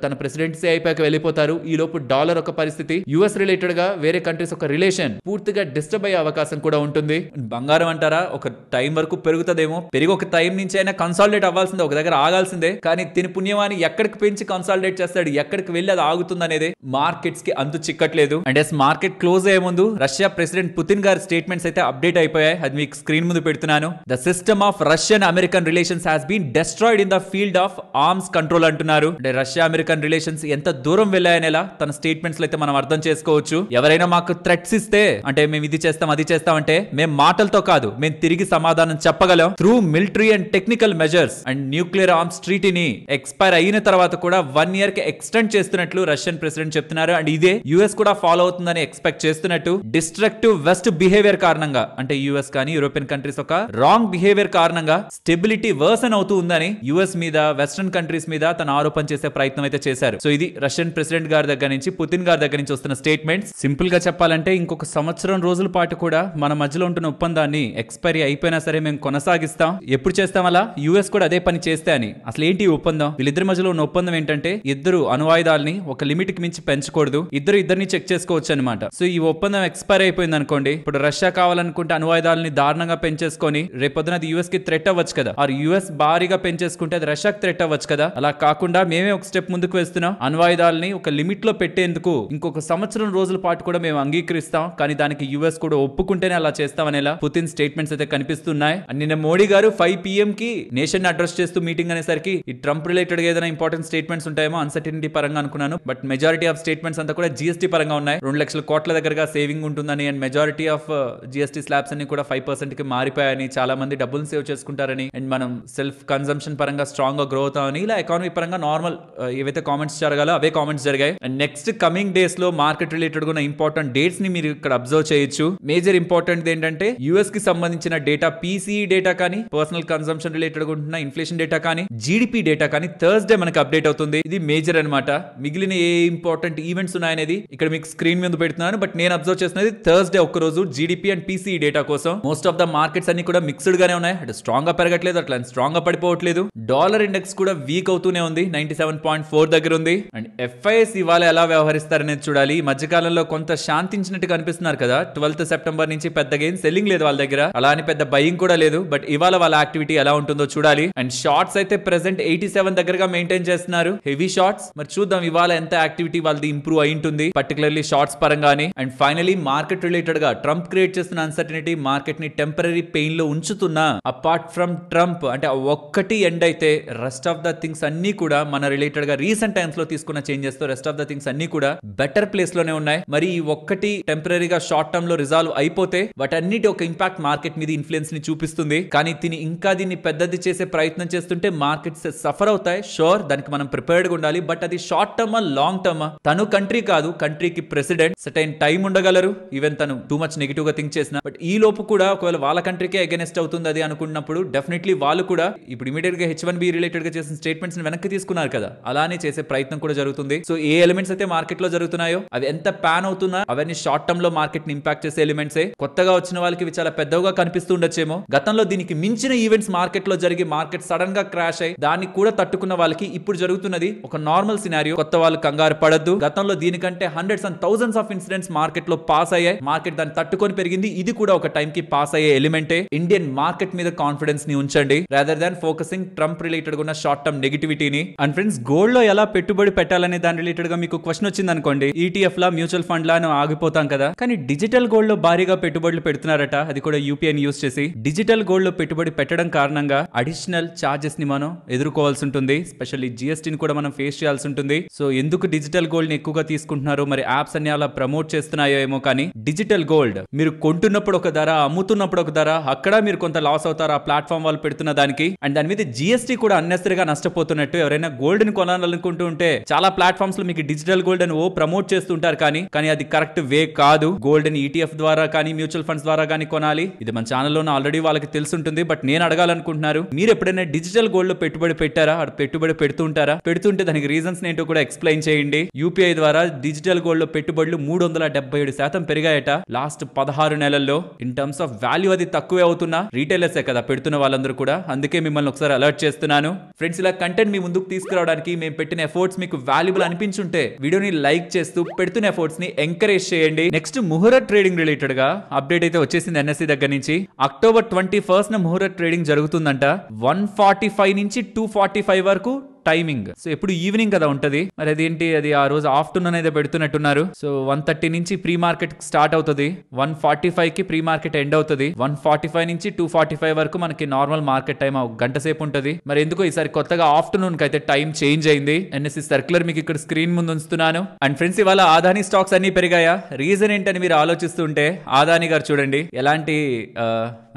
తన ప్రెసిడెన్సీ అయిపోయాక వెళ్ళిపోతారు. ఈ లోపు డాలర్ ఒక పరిస్థితి, యుఎస్ రిలేటెడ్ గా వేరే కంట్రీస్ ఒక రిలేషన్ పూర్తిగా డిస్టర్బ్ అయ్యే అవకాశం కూడా ఉంటుంది. బంగారం అంటారా, ఒక టైం వరకు పెరుగుతుందేమో, పెరిగి ఒక టైం నుంచి అయినా కన్సాలిడేట్ అవ్వాల్సిందే, ఒక దగ్గర ఆగాల్సిందే. కానీ తిని పుణ్యమాని ఎక్కడికి పెంచి కన్సాలిడేట్ చేస్తాడు, ఎక్కడికి వెళ్ళి అది ఆగుతుంది అనేది మార్కెట్స్ కి అంతు చిక్కట్లేదు. అండ్ ఎస్ మార్కెట్ క్లోజ్ అయ్యే ముందు రష్యా ప్రెసిడెంట్ పుతిన్ గారి స్టేట్మెంట్స్ అయితే అప్డేట్ అయిపోయాయి. అది మీకు స్క్రీన్ ముందు పెడుతున్నాను. The system of Russian American relations has been destroyed in the field of arms control అంటున్నారు. అంటే రష్యా అమెరికన్ రిలేషన్స్ ఎంత దూరం వెళ్ళాయనేలా తన స్టేట్మెంట్స్ లో అయితే మనం అర్థం చేసుకోవచ్చు. ఎవరైనా మాకు థ్రెట్స్ ఇస్తే, అంటే మేము ఇది చేస్తాం అది చేస్తాం అంటే, మేము మాటలతో కాదు, మేము తిరిగి సమాధానం చెప్పగలం through military and technical measures. And nuclear arms ట్రీటీని ఎక్స్పైర్ అయిన తర్వాత కూడా 1 year కి ఎక్స్టెండ్ చేస్తున్నట్లు రష్యన్ ప్రెసిడెంట్ చెప్తున్నారు. అండ్ ఇదే యుఎస్ కూడా ఫాలో అవుతుందని ఎక్స్పెక్ట్ చేస్తున్నట్టు. డిస్ట్రక్టివ్ వెస్ట్ బిహేవియర్ కారణంగా, అంటే యుఎస్ కానీ యూరోపియన్ కంట్రీస్ ఒక రాంగ్ బిహేవియర్ కారణంగా స్టెబిలిటీ వర్సన్ అవుతూ ఉందని యుఎస్ మీద, వెస్టర్న్ కంట్రీస్ మీద తన ఆరోపణ చేసే ప్రయత్నం అయితే చేశారు. సో ఇది రష్యన్ ప్రెసిడెంట్ గారి దగ్గర నుంచి, పుతిన్ గారి దగ్గర నుంచి వస్తున్న స్టేట్మెంట్స్. సింపుల్ గా చెప్పాలంటే ఇంకొక సంవత్సరం రోజుల పాటు కూడా మన మధ్యలో ఉంటున్న ఒప్పందాన్ని ఎక్స్పైరీ అయిపోయినా సరే మేము కొనసాగిస్తాం. ఎప్పుడు చేస్తాం అలా, యుఎస్ కూడా అదే పని చేస్తే అని. అసలు ఏంటి ఒప్పందం, వీళ్ళిద్దరి మధ్యలో ఉన్న ఒప్పందం ఏంటంటే, ఇద్దరు అణువాయుధాలని ఒక లిమిట్ కి మించి పెంచకూడదు, ఇద్దరిని చెక్ చేసుకోవచ్చు అనమాట. సో ఈ ఒప్పందం ఎక్స్పైర్ అయిపోయింది అనుకోండి, ఇప్పుడు రష్యా కావాలనుకుంటే అణువాయుధాలని దారుణంగా పెంచేసుకొని రేపొద్దున అది యుఎస్ కి థ్రెట్ అవ్వచ్చు కదా, ఆ యుఎస్ భారీగా పెంచేసుకుంటే అది రష్యాకి థ్రెట్ అవ్వచ్చు కదా. అలా కాకుండా మేమే ఒక స్టెప్ ముందుకు వేస్తున్నాం, అణ్వాయుధాలని ఒక లిమిట్ లో పెట్టేందుకు ఇంకొక సంవత్సరం రోజుల పాటు కూడా మేము అంగీకరిస్తాం, కానీ దానికి యుఎస్ కూడా ఒప్పుకుంటేనే అలా చేస్తామనేలా పుతిన్ స్టేట్మెంట్స్ అయితే కనిపిస్తున్నాయి. నిన్న మోడీ గారు 5 PM కి నేషన్ అడ్రస్ చేస్తూ మీటింగ్ అనేసరికి ఈ ట్రంప్ రిలేటెడ్ ఏదైనా ఇంపార్టెంట్ స్టేట్మెంట్స్ ఉంటాయి ఏమో అన్సర్టనిటీ పరంగా అనుకున్నాను, బట్ మెజారిటీ ఆఫ్ స్టేట్మెంట్స్ అంతా కూడా జిఎస్టీ పరంగా ఉన్నాయి. 2 లక్షల కోట్ల దగ్గరగా సేవింగ్ ఉంటుందని and majority of GST slabs అన్ని కూడా 5% కి మారిపోయాయని, చాలా మంది డబ్బులు సేవ్ చేసుకుంటారని అండ్ మనం సెల్ఫ్ కన్సంప్షన్ పరంగా స్ట్రాంగ్ గా గ్రో అవుతామని, ఇలా ఎకానమీ పరంగా నార్మల్ ఏవైతే కామెంట్స్ జరగాలో అవే కామెంట్స్ జరిగాయి. అండ్ నెక్స్ట్ కమింగ్ డేస్ లో మార్కెట్ రిలేటెడ్ గా ఇంపార్టెంట్ డేట్స్ ని మీరు ఇక్కడ అబ్జర్వ్ చేయొచ్చు. మేజర్ ఇంపార్టెంట్ ఏంటంటే యుఎస్ కి సంబంధించిన డేటా, పీసీఈ డేటా కానీ, పర్సనల్ కన్సంప్షన్ రిలేటెడ్ గా ఉంటున్న ఇన్ఫ్లేషన్ డేటా కానీ, జీడిపి డేటా కానీ థర్స్డే మనకి అప్డేట్ అవుతుంది. ఇది మేజర్ అనమాట. మిగిలిన ఏ ఇంపార్టెంట్ ఈవెంట్స్ ఉన్నాయనేది ఇక్కడ మీకు స్క్రీన్ మీద పెడుతున్నాను, బట్ నేను అబ్జర్వ్ చేస్తున్నది థర్స్డే ఒక్కరోజు జీడిపి అండ్ పీసీఈ డేటా కోసం. మోస్ట్ ఆఫ్ ద మార్కెట్స్ అన్ని కూడా మిక్స్డ్ గానే ఉన్నాయి. అంటే స్ట్రాంగ్ గా పెరగట్లేదు, అట్లా స్ట్రాంగ్ గా పడిపోవట్లేదు. డాలర్ ఇండెక్స్ కూడా వీక్ అవుతూనే ఉంది, 97.4 దగ్గర ఉంది. అండ్ ఎఫ్ఐఎస్ ఇవాళ ఎలా వ్యవహరిస్తారనేది చూడాలి. ఈ మధ్యకాలంలో కొంత శాంతించినట్టుగా అనిపిస్తున్నారు కదా. 12th సెప్టెంబర్ నుంచి పెద్దగా ఏం సెల్లింగ్ లేదు వాళ్ళ దగ్గర, అలా అని పెద్ద బయింగ్ కూడా లేదు. బట్ ఇవాళ వాళ్ళ యాక్టివిటీ ఎలా ఉంటుందో చూడాలి. అండ్ షార్ట్స్ అయితే ప్రెసెంట్ 87 దగ్గరగా మెయింటైన్ చేస్తున్నారు, హెవీ షార్ట్స్. మరి చూద్దాం ఇవాళ ఎంత యాక్టివిటీ వాళ్ళది ఇంప్రూవ్ అయి ఉంటుంది, పర్టికులర్లీ షార్ట్స్ పరంగానే. అండ్ ఫైనలీ మార్కెట్ రిలేటెడ్ గా ట్రంప్ క్రియేట్ చేస్తున్న అన్సర్టనిటీ మార్కెట్ ని టెంపరరీ పెయిన్ లో ఉంచుతున్నా. అపార్ట్ ఫ్రమ్ ట్రంప్ అంటే ఒక్కటి ఎండ్ అయితే రెస్ట్ ఆఫ్ ద థింగ్స్ అన్ని కూడా మన రిలేటెడ్ గా రీసెంట్ టైమ్స్ లో తీసుకున్న చేంజెస్ తో రెస్ట్ ఆఫ్ ద థింగ్స్ అన్ని కూడా బెటర్ ప్లేస్ లోనే ఉన్నాయి. మరి ఈ ఒక్కటి టెంపరరీగా షార్ట్ టర్మ్ లో రిజాల్వ్ అయిపోతే వాటన్నిటి ఒక ఇంపాక్ట్ మార్కెట్ మీద ఇన్ఫ్లుయెన్స్ ని చూపిస్తుంది. కానీ ఇంకా దీన్ని పెద్దది చేసే ప్రయత్నం చేస్తుంటే మార్కెట్స్ సఫర్ అవుతాయి. షూర్, దానికి మనం ప్రిపేర్డ్ గా ఉండాలి. బట్ అది షార్ట్ టర్మా లాంగ్ టర్మా? తను కంట్రీ కాదు, కంట్రీకి ప్రెసిడెంట్, సర్టైన్ టైం ఉండగలరు. ఈవెన్ తను టూ మచ్ నెగిటివ్ గా థింక్ చేసిన, బట్ ఈ లోపు కూడా ఒకవేళ వాళ్ళ కంట్రీకే అగెనెస్ట్ అవుతుంది అది అనుకున్నప్పుడు డెఫినెట్లీ వాళ్ళు కూడా ఇప్పుడు ఇమీడియట్ గా H1B రిలేటెడ్ గా చేసిన స్టేట్మెంట్స్ ని వెనక్కి తీసుకున్నారు కదా, అలానే చేసే ప్రయత్నం కూడా జరుగుతుంది. సో ఏ ఎలిమెంట్స్ అయితే మార్కెట్ లో జరుగుతున్నాయో అవి ఎంత ప్యాన్ అవుతున్నా అవన్నీ షార్ట్ టర్మ్ లో మార్కెట్ ని ఇంపాక్ట్ చేసే ఎలిమెంట్సే. కొత్తగా వచ్చిన వాళ్ళకి ఇవి చాలా పెద్దగా కనిపిస్తూ ఉండొచ్చేమో. గతంలో దీనికి మించిన ఈవెంట్స్ మార్కెట్ లో జరిగి మార్కెట్ సడన్ గా క్రాష్ అయ్యి దాన్ని కూడా తట్టుకున్న వాళ్ళకి ఇప్పుడు జరుగుతున్నది ఒక నార్మల్ సినారియో. కొత్త వాళ్ళు కంగారు పడద్దు. గతంలో దీనికంటే hundreds and thousands of incidents market లో పాస్ అయ్యాయి. మార్కెట్ దాన్ని తట్టుకొని పెరిగింది. ఇది కూడా ఒక టైం కి పాస్ అయ్యే ఎలిమెంటే. ఇండియన్ మార్కెట్ మీద కాన్ఫిడెన్స్ ని ఉంచండి rather than focusing Trump related ఉన్న షార్ట్ టర్మ్ నెగిటివిటీని. అండ్ ఫ్రెండ్స్, గోల్డ్ లో ఎలా పెట్టుబడి పెట్టాలనే దాని రిలేటెడ్ గా మీకు క్వశ్చన్ వచ్చింది అనుకోండి, ఈటీఎఫ్ లా, మ్యూచువల్ ఫండ్ లా ఆగిపోతాం కదా. కానీ డిజిటల్ గోల్డ్ లో భారీగా పెట్టుబడులు పెడుతున్నారట, అది కూడా యూపీఐని యూస్ చేసి. డిజిటల్ గోల్డ్ లో పెట్టుబడి పెట్టడం కారణంగా అడిషనల్ చార్జెస్ ని మనం ఎదుర్కోవాల్సి ఉంటుంది. స్పెషల్లీ జిఎస్టీని కూడా మనం ఫేస్ చేయాల్సి ఉంటుంది. సో ఎందుకు డిజిటల్ గోల్డ్ ని ఎక్కువగా తీసుకుంటున్నారు, మరి యాప్స్ అన్ని అలా ప్రమోట్ చేస్తున్నాయో ఏమో. కానీ డిజిటల్ గోల్డ్ మీరు కొంటున్నప్పుడు ఒక ధర, అమ్ముతున్నప్పుడు ఒక ధర, అక్కడ మీరు కొంత లాస్ అవుతారు ఆ ప్లాట్ఫామ్ వాళ్ళు పెడుతున్న దానికి. అండ్ దాని మీద జిఎస్టీ కూడా అన్నెసరిగా నష్టపోతున్నట్టు. ఎవరైనా గోల్డ్ ని కొనాలనుకుంటూ ఉంటే చాలా ప్లాట్ఫామ్స్ లో మీకు డిజిటల్ గోల్డ్ అని ప్రమోట్ చేస్తుంటారు, కానీ అది కరెక్ట్ వే కాదు. గోల్డ్ ని ఈటీఎఫ్ ద్వారా కానీ మ్యూచువల్ ఫండ్స్ ద్వారా కానీ కొనాలి. ఇది మన ఛానల్లో ఆల్రెడీ వాళ్ళకి తెలుసుంటుంది. బట్ నేను అడగాలనుకుంటున్నారు, మీరు ఎప్పుడైనా డిజిటల్ గోల్డ్ లో పెట్టుబడి పెట్టారా? పెట్టుబడి పెడుతుంటారా? పెడుతుంటే దానికి రీజన్స్ ఏంటో కూడా ఎక్స్ప్లెయిన్ చేయండి. యూపీఐ ద్వారా డిజిటల్ గోల్డ్ లో పెట్టుబడులు 377% పెరిగాయట లాస్ట్ 16 నెలల్లో. ఇన్ టర్మ్స్ ఆఫ్ వాల్యూ అది తక్కువే అవుతున్నా, రీటైలర్సే కదా పెడుతున్న వాళ్ళందరూ కూడా. అందుకే మిమ్మల్ని ఒకసారి అలర్ట్ చేస్తున్నాను ఫ్రెండ్స్. ఇలా కంటెంట్ మీ ముందుకు తీసుకురావడానికి మేము పెట్టిన ఎఫర్ట్స్ మీకు వాల్యుబుల్ అనిపించుంటే వీడియోని లైక్ చేస్తూ పెడుతున్న ఎఫర్ట్స్ ని ఎంకరేజ్ చేయండి. నెక్స్ట్ ముహూర్త్ ట్రేడింగ్ రిలేటెడ్ గా అప్డేట్ అయితే వచ్చేసింది ఎన్ఎస్సి దగ్గర నుంచి. అక్టోబర్ 21st ముహూర్త్ ట్రేడింగ్ జరుగుతుందంట. 145 నుంచి 245 వరకు టైమింగ్. సో ఎప్పుడు ఈవినింగ్ కదా ఉంటది, మరి అదేంటి అది ఆ రోజు ఆఫ్టర్నూన్ అయితే పెడుతున్నట్టున్నారు. సో 1:30 నుంచి ప్రీ మార్కెట్ స్టార్ట్ అవుతుంది, 1:45 కి ప్రీ మార్కెట్ ఎండ్ అవుతుంది. 1:45 నుంచి 2:45 వరకు మనకి నార్మల్ మార్కెట్ టైం గంట సేపు ఉంటది. మరి ఎందుకో ఈసారి కొత్తగా ఆఫ్టర్నూన్ కి అయితే టైం చేంజ్ అయింది. ఎన్ఎస్సి సర్క్యులర్ మీకు ఇక్కడ స్క్రీన్ ముందు ఉంచుతున్నాను. అండ్ ఫ్రెండ్స్, ఇవాళ ఆదాని స్టాక్స్ అన్ని పెరిగాయా? రీజన్ ఏంటని మీరు ఆలోచిస్తుంటే ఆదాని గారు చూడండి ఎలాంటి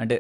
అంటే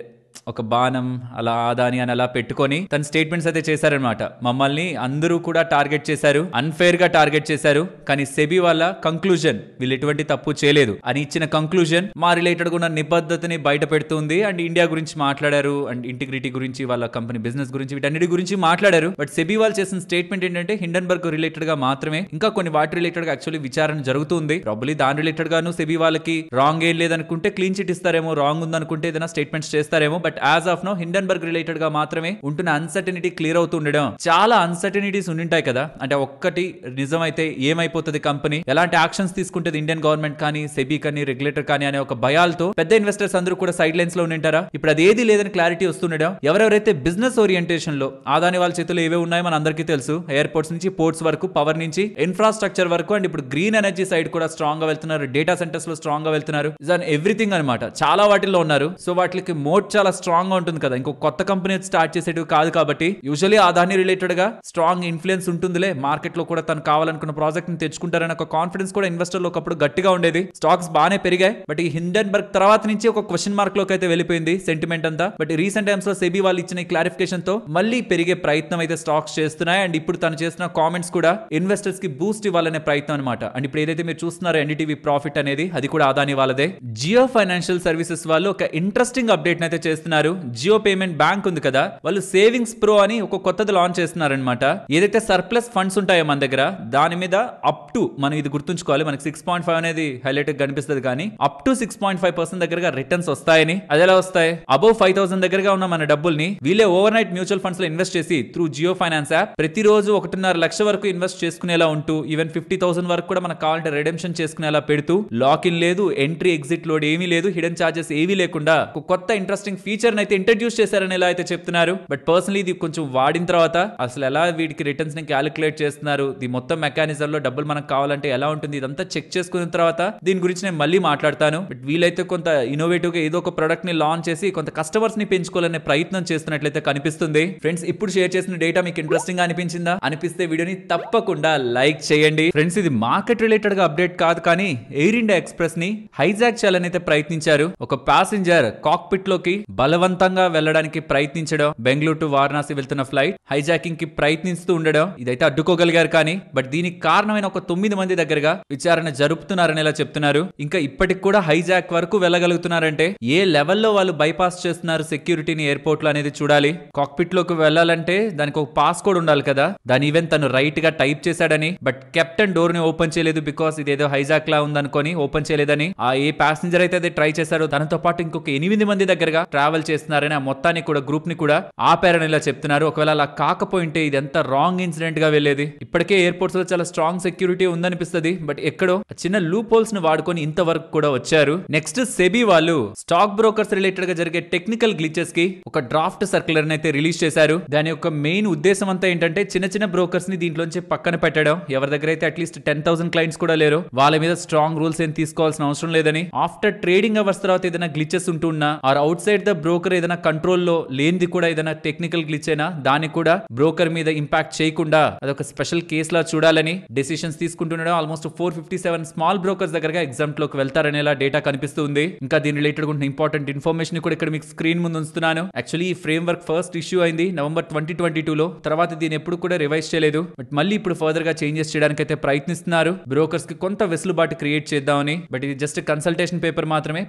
ఒక బాణం అలా ఆదాని అని అలా పెట్టుకొని తన స్టేట్మెంట్స్ అయితే చేశారనమాట. మమ్మల్ని అందరూ కూడా టార్గెట్ చేశారు, అన్ఫేర్ గా టార్గెట్ చేశారు. కానీ సెబీ వాళ్ళ కంక్లూజన్ వీళ్ళు ఎటువంటి తప్పు చేయలేదు అని ఇచ్చిన కంక్లూజన్ మా రిలేటెడ్ ఉన్న నిబద్ధతని బయట పెడుతుంది. అండ్ ఇండియా గురించి మాట్లాడారు, అండ్ ఇంటిగ్రిటీ గురించి, వాళ్ళ కంపెనీ బిజినెస్ గురించి, వీటన్నిటి గురించి మాట్లాడారు. బట్ సెబీ వాళ్ళు చేసిన స్టేట్మెంట్ ఏంటంటే హిండెన్బర్గ్ రిలేటెడ్ గా మాత్రమే. ఇంకా కొన్ని వాటి రిలేటెడ్ గా యాక్చువల్లీ విచారణ జరుగుతుంది. ప్రాబబ్లీ దాని రిలేటెడ్ గాను సెబీ వాళ్ళకి రాంగ్ ఏం లేదనుకుంటే క్లీన్ చిట్ ఇస్తారేమో, రాంగ్ ఉందనుకుంటే ఏదైనా స్టేట్మెంట్స్ చేస్తారేమో. But as of now Hindenburg related గా మాత్రమే ఉంటున్న అన్సర్టనిటీ క్లియర్ అవుతూ ఉండడం. చాలా అన్సర్టనిటీస్ ఉంటాయి కదా, అంటే ఒక్కటి నిజమైతే ఏమైపోతుంది కంపెనీ, ఎలాంటి యాక్షన్స్ తీసుకుంటుంది ఇండియన్ గవర్నమెంట్ కానీ, సెబీ కానీ, రెగ్యులేటర్ కానీ అనే ఒక భయాలతో పెద్ద ఇన్వెస్టర్స్ అందరూ కూడా సైడ్ లైన్స్ లో ఉంటారా. ఇప్పుడు అది ఏది లేదని క్లారిటీ వస్తుండడం. ఎవరెవరైతే బిజినెస్ ఓరియంటేషన్ లో ఆదాని వాళ్ళ చేతుల్లో ఏవే ఉన్నాయో మన అందరికీ తెలుసు. ఎయిర్పోర్ట్స్ నుంచి పోర్ట్స్ వరకు, పవర్ నుంచి ఇన్ఫ్రాస్ట్రక్చర్ వరకు, అండ్ ఇప్పుడు గ్రీన్ ఎనర్జీ సైడ్ కూడా స్ట్రాంగ్ గా వెళ్తున్నారు, డేటా సెంటర్స్ లో స్ట్రాంగ్ గా వెళ్తున్నారు. ఎవ్రీథింగ్ అనమాట. చాలా వాటిల్లో ఉన్నారు. సో వాటికి మోడ్ చాలా స్ట్రాంగ్ గా ఉంటుంది కదా, ఇంకో కొత్త కంపెనీ స్టార్ట్ చేసేటివి కాదు కాబట్టి యూజువల్లీ అదాని రిలేటెడ్ గా స్ట్రాంగ్ ఇన్ఫ్లుయెన్స్ ఉంటుందిలే, మార్కెట్ లో కూడా తను కావాలనుకున్న ప్రాజెక్ట్ ని తెచ్చుకుంటారని ఒక కాన్ఫిడెన్స్ కూడా ఇన్వెస్టర్ లో ఒకప్పుడు గట్టిగా ఉండేది. స్టాక్స్ బాగానే పెరిగాయి. బట్ ఈ హిండెన్బర్గ్ తర్వాత నుంచి ఒక క్వశ్చన్ మార్క్ లోకి అయితే వెళ్ళిపోయింది సెంటిమెంట్ అంతా. బట్ రీసెంట్ టైమ్స్ లో సెబీ వాళ్ళు ఇచ్చిన క్లారిఫికేషన్ తో మళ్ళీ పెరిగే ప్రయత్నం అయితే స్టాక్స్ చేస్తున్నాయి. అండ్ ఇప్పుడు తను చేసిన కామెంట్స్ కూడా ఇన్వెస్టర్స్ కి బూస్ట్ ఇవ్వాలనే ప్రయత్నం అనమాట. అండ్ ఇప్పుడు ఏదైతే మీరు చూస్తున్నారో ఎన్డీటీవీ ప్రాఫిట్ అనేది, అది కూడా అదాని వాళ్ళదే. జియో ఫైనాన్షియల్ సర్వీసెస్ వాళ్ళు ఒక ఇంట్రెస్టింగ్ అప్డేట్ అయితే చేస్తున్నారు. జియో పేమెంట్ బ్యాంక్ ఉంది కదా, వాళ్ళు సేవింగ్స్ ప్రో అని ఒక కొత్తది లాంచ్ చేస్తున్నారనమాట. ఏదైతే సర్ప్లస్ ఫండ్స్ ఉంటాయో మన దగ్గర, దాని మీద అప్ టు, మనం ఇది గుర్తుంచుకోవాలి, మనకి 6.5 అనేది హైలైట్ కనిపిస్తుంది, కానీ అప్ టు 6.5% దగ్గరగా రిటర్న్స్ వస్తాయని. అది ఎలా వస్తాయి? అబౌవ్ 5,000 దగ్గరగా ఉన్న మన డబ్బుల్ని వీళ్ళే ఓవర్ నైట్ మ్యూచువల్ ఫండ్స్ లో ఇన్వెస్ట్ చేసి త్రూ జియో ఫైనాన్స్ యాప్ ప్రతిరోజు 1.5 లక్ష వరకు ఇన్వెస్ట్ చేసుకునేలా ఉంటూ, ఈవెన్ 50,000 వరకు కూడా మనకు కావాలంటే రెడెంప్షన్ చేసుకునేలా పెడుతూ, లాక్ ఇన్ లేదు, ఎంట్రీ ఎగ్జిట్ లోడ్ ఏమీ లేదు, హిడెన్ చార్జెస్ ఏవీ లేకుండా ఒక కొత్త ఇంట్రెస్టింగ్ ఫీచర్ అయితే ఇంట్రడ్యూస్ చేశారని ఎలా అయితే చెప్తున్నారు. బట్ పర్సనలీ ఇది కొంచెం వాడిన తర్వాత అసలు ఎలా వీటికి రిటర్న్స్ ని క్యాలిక్యులేట్ చేస్తున్నారు, ఈ మొత్తం మెకానిజం లో డబ్బులు మనకు కావాలంటే ఎలా ఉంటుంది, ఇదంతా చెక్ చేసుకున్న తర్వాత దీని గురించి నేను మళ్ళీ మాట్లాడతాను. బట్ వీలైతే కొంత ఇన్నోవేటివ్ గా ఏదో ఒక ప్రొడక్ట్ ని లాంచ్ చేసి కొంత కస్టమర్స్ ని పెంచుకోవాలనే ప్రయత్నం చేస్తున్నట్లయితే కనిపిస్తుంది. ఫ్రెండ్స్, ఇప్పుడు షేర్ చేసిన డేటా మీకు ఇంట్రెస్టింగ్ గా అనిపించిందా? అనిపిస్తే వీడియోని తప్పకుండా లైక్ చేయండి. ఫ్రెండ్స్, ఇది మార్కెట్ రిలేటెడ్ గా అప్డేట్ కాదు, కానీ ఎయిర్ ఇండియా ఎక్స్ప్రెస్ ని హైజాక్ చేయాలని అయితే ప్రయత్నించారు. ఒక ప్యాసింజర్ కాక్పిట్ లోకి బలవంతంగా వెళ్ళడానికి ప్రయత్నించడం, బెంగళూరు టు వారణాసి వెళ్తున్న ఫ్లైట్ హైజాకింగ్ కి ప్రయత్నిస్తూ ఉండడం, ఇదైతే అడ్డుకోగలిగారు. కానీ బట్ దీనికి కారణమైన ఒక 9 మంది దగ్గరగా విచారణ జరుపుతున్నారని ఇలా చెప్తున్నారు. ఇంకా ఇప్పటికి కూడా హైజాక్ వరకు వెళ్ళగలుగుతున్నారంటే ఏ లెవెల్లో వాళ్ళు బైపాస్ చేస్తున్నారు సెక్యూరిటీని ఎయిర్పోర్ట్ లో అనేది చూడాలి. కాక్పిట్ లోకి వెళ్ళాలంటే దానికి ఒక పాస్ కోడ్ ఉండాలి కదా, దాని ఈవెన్ తను రైట్ గా టైప్ చేశాడని, బట్ కెప్టెన్ డోర్ ని ఓపెన్ చేయలేదు, బికాస్ ఇదేదో హైజాక్ లా ఉందనుకొని ఓపెన్ చేయలేదని. ఆ ఏ ప్యాసింజర్ అయితే అదే ట్రై చేశారో తనతో పాటు ఇంకొక 8 మంది దగ్గరగా ట్రావెల్ చేస్తున్నారని ఆ మొత్తాన్ని కూడా గ్రూప్ ని కూడా ఆపారని ఇలా చెప్తున్నారు. ఒకవేళ అలా కాకపోయింటే ఇది ఎంత రాంగ్ ఇన్సిడెంట్ గా వెళ్ళేది. ఇప్పటికే ఎయిర్పోర్ట్స్ లో చాలా స్ట్రాంగ్ సెక్యూరిటీ ఉందనిపిస్తుంది, బట్ ఎక్కడో చిన్న లూప్ హోల్స్ ని వాడుకొని ఇంతవరకు కూడా వచ్చారు. నెక్స్ట్, సెబీ వాళ్ళు స్టాక్ బ్రోకర్స్ రిలేటెడ్ గా జరిగే టెక్నికల్ గ్లిచెస్ కి ఒక డ్రాఫ్ట్ సర్క్యులర్ అయితే రిలీజ్ చేశారు. దాని యొక్క మెయిన్ ఉద్దేశం అంతా ఏంటంటే చిన్న చిన్న బ్రోకర్స్ ని దీంట్లోంచి పక్కన పెట్టడం. ఎవరి దగ్గర అయితే అట్లీస్ట్ 10,000 క్లయింట్స్ కూడా లేరు, వాళ్ళ మీద స్ట్రాంగ్ రూల్స్ ఏం తీసుకోవాల్సిన అవసరం లేదని. ఆఫ్టర్ ట్రేడింగ్ అవర్స్ తర్వాత ఏదైనా గ్లిచెస్ ఉంటున్నా, or outside the broker ఏదైనా కంట్రోల్ లో లేనిది కూడా ఏదైనా టెక్నికల్ గ్లిచ్ అయినా దాన్ని కూడా బ్రోకర్ మీద ఇంపాక్ట్ చేయకుండా అదొక స్పెషల్ కేసు లా చూడాలని డెసిషన్స్ తీసుకుంటుండడం. ఆల్మోస్ట్ 457 స్మాల్ బ్రోకర్స్ దగ్గరగా ఎగ్జామ్ లోకి వెళ్తారనేలా డేటా కనిపిస్తుంది. ఇంకా దీని రిలేటెడ్ ఉన్న ఇంపార్టెంట్ ఇన్ఫర్మేషన్ కూడా ఇక్కడ మీకు స్క్రీన్ ముందు ఉంచుతున్నాను. యాక్చువల్లీ ఈ ఫ్రేమ్ వర్క్ ఫస్ట్ ఇష్యూ అయింది నవంబర్ 2022 లో. తర్వాత దీని ఎప్పుడు కూడా రివైజ్ చేయలేదు. బట్ మళ్ళీ ఇప్పుడు ఫర్దర్ గా చేంజెస్ చేయడానికి అయితే ప్రయత్నిస్తున్నారు, బ్రోకర్స్ కి కొంత వెసులుబాటు క్రియేట్ చేద్దామని. బట్ ఇది జస్ట్ కన్సల్టేషన్ పేపర్ మాత్రమే.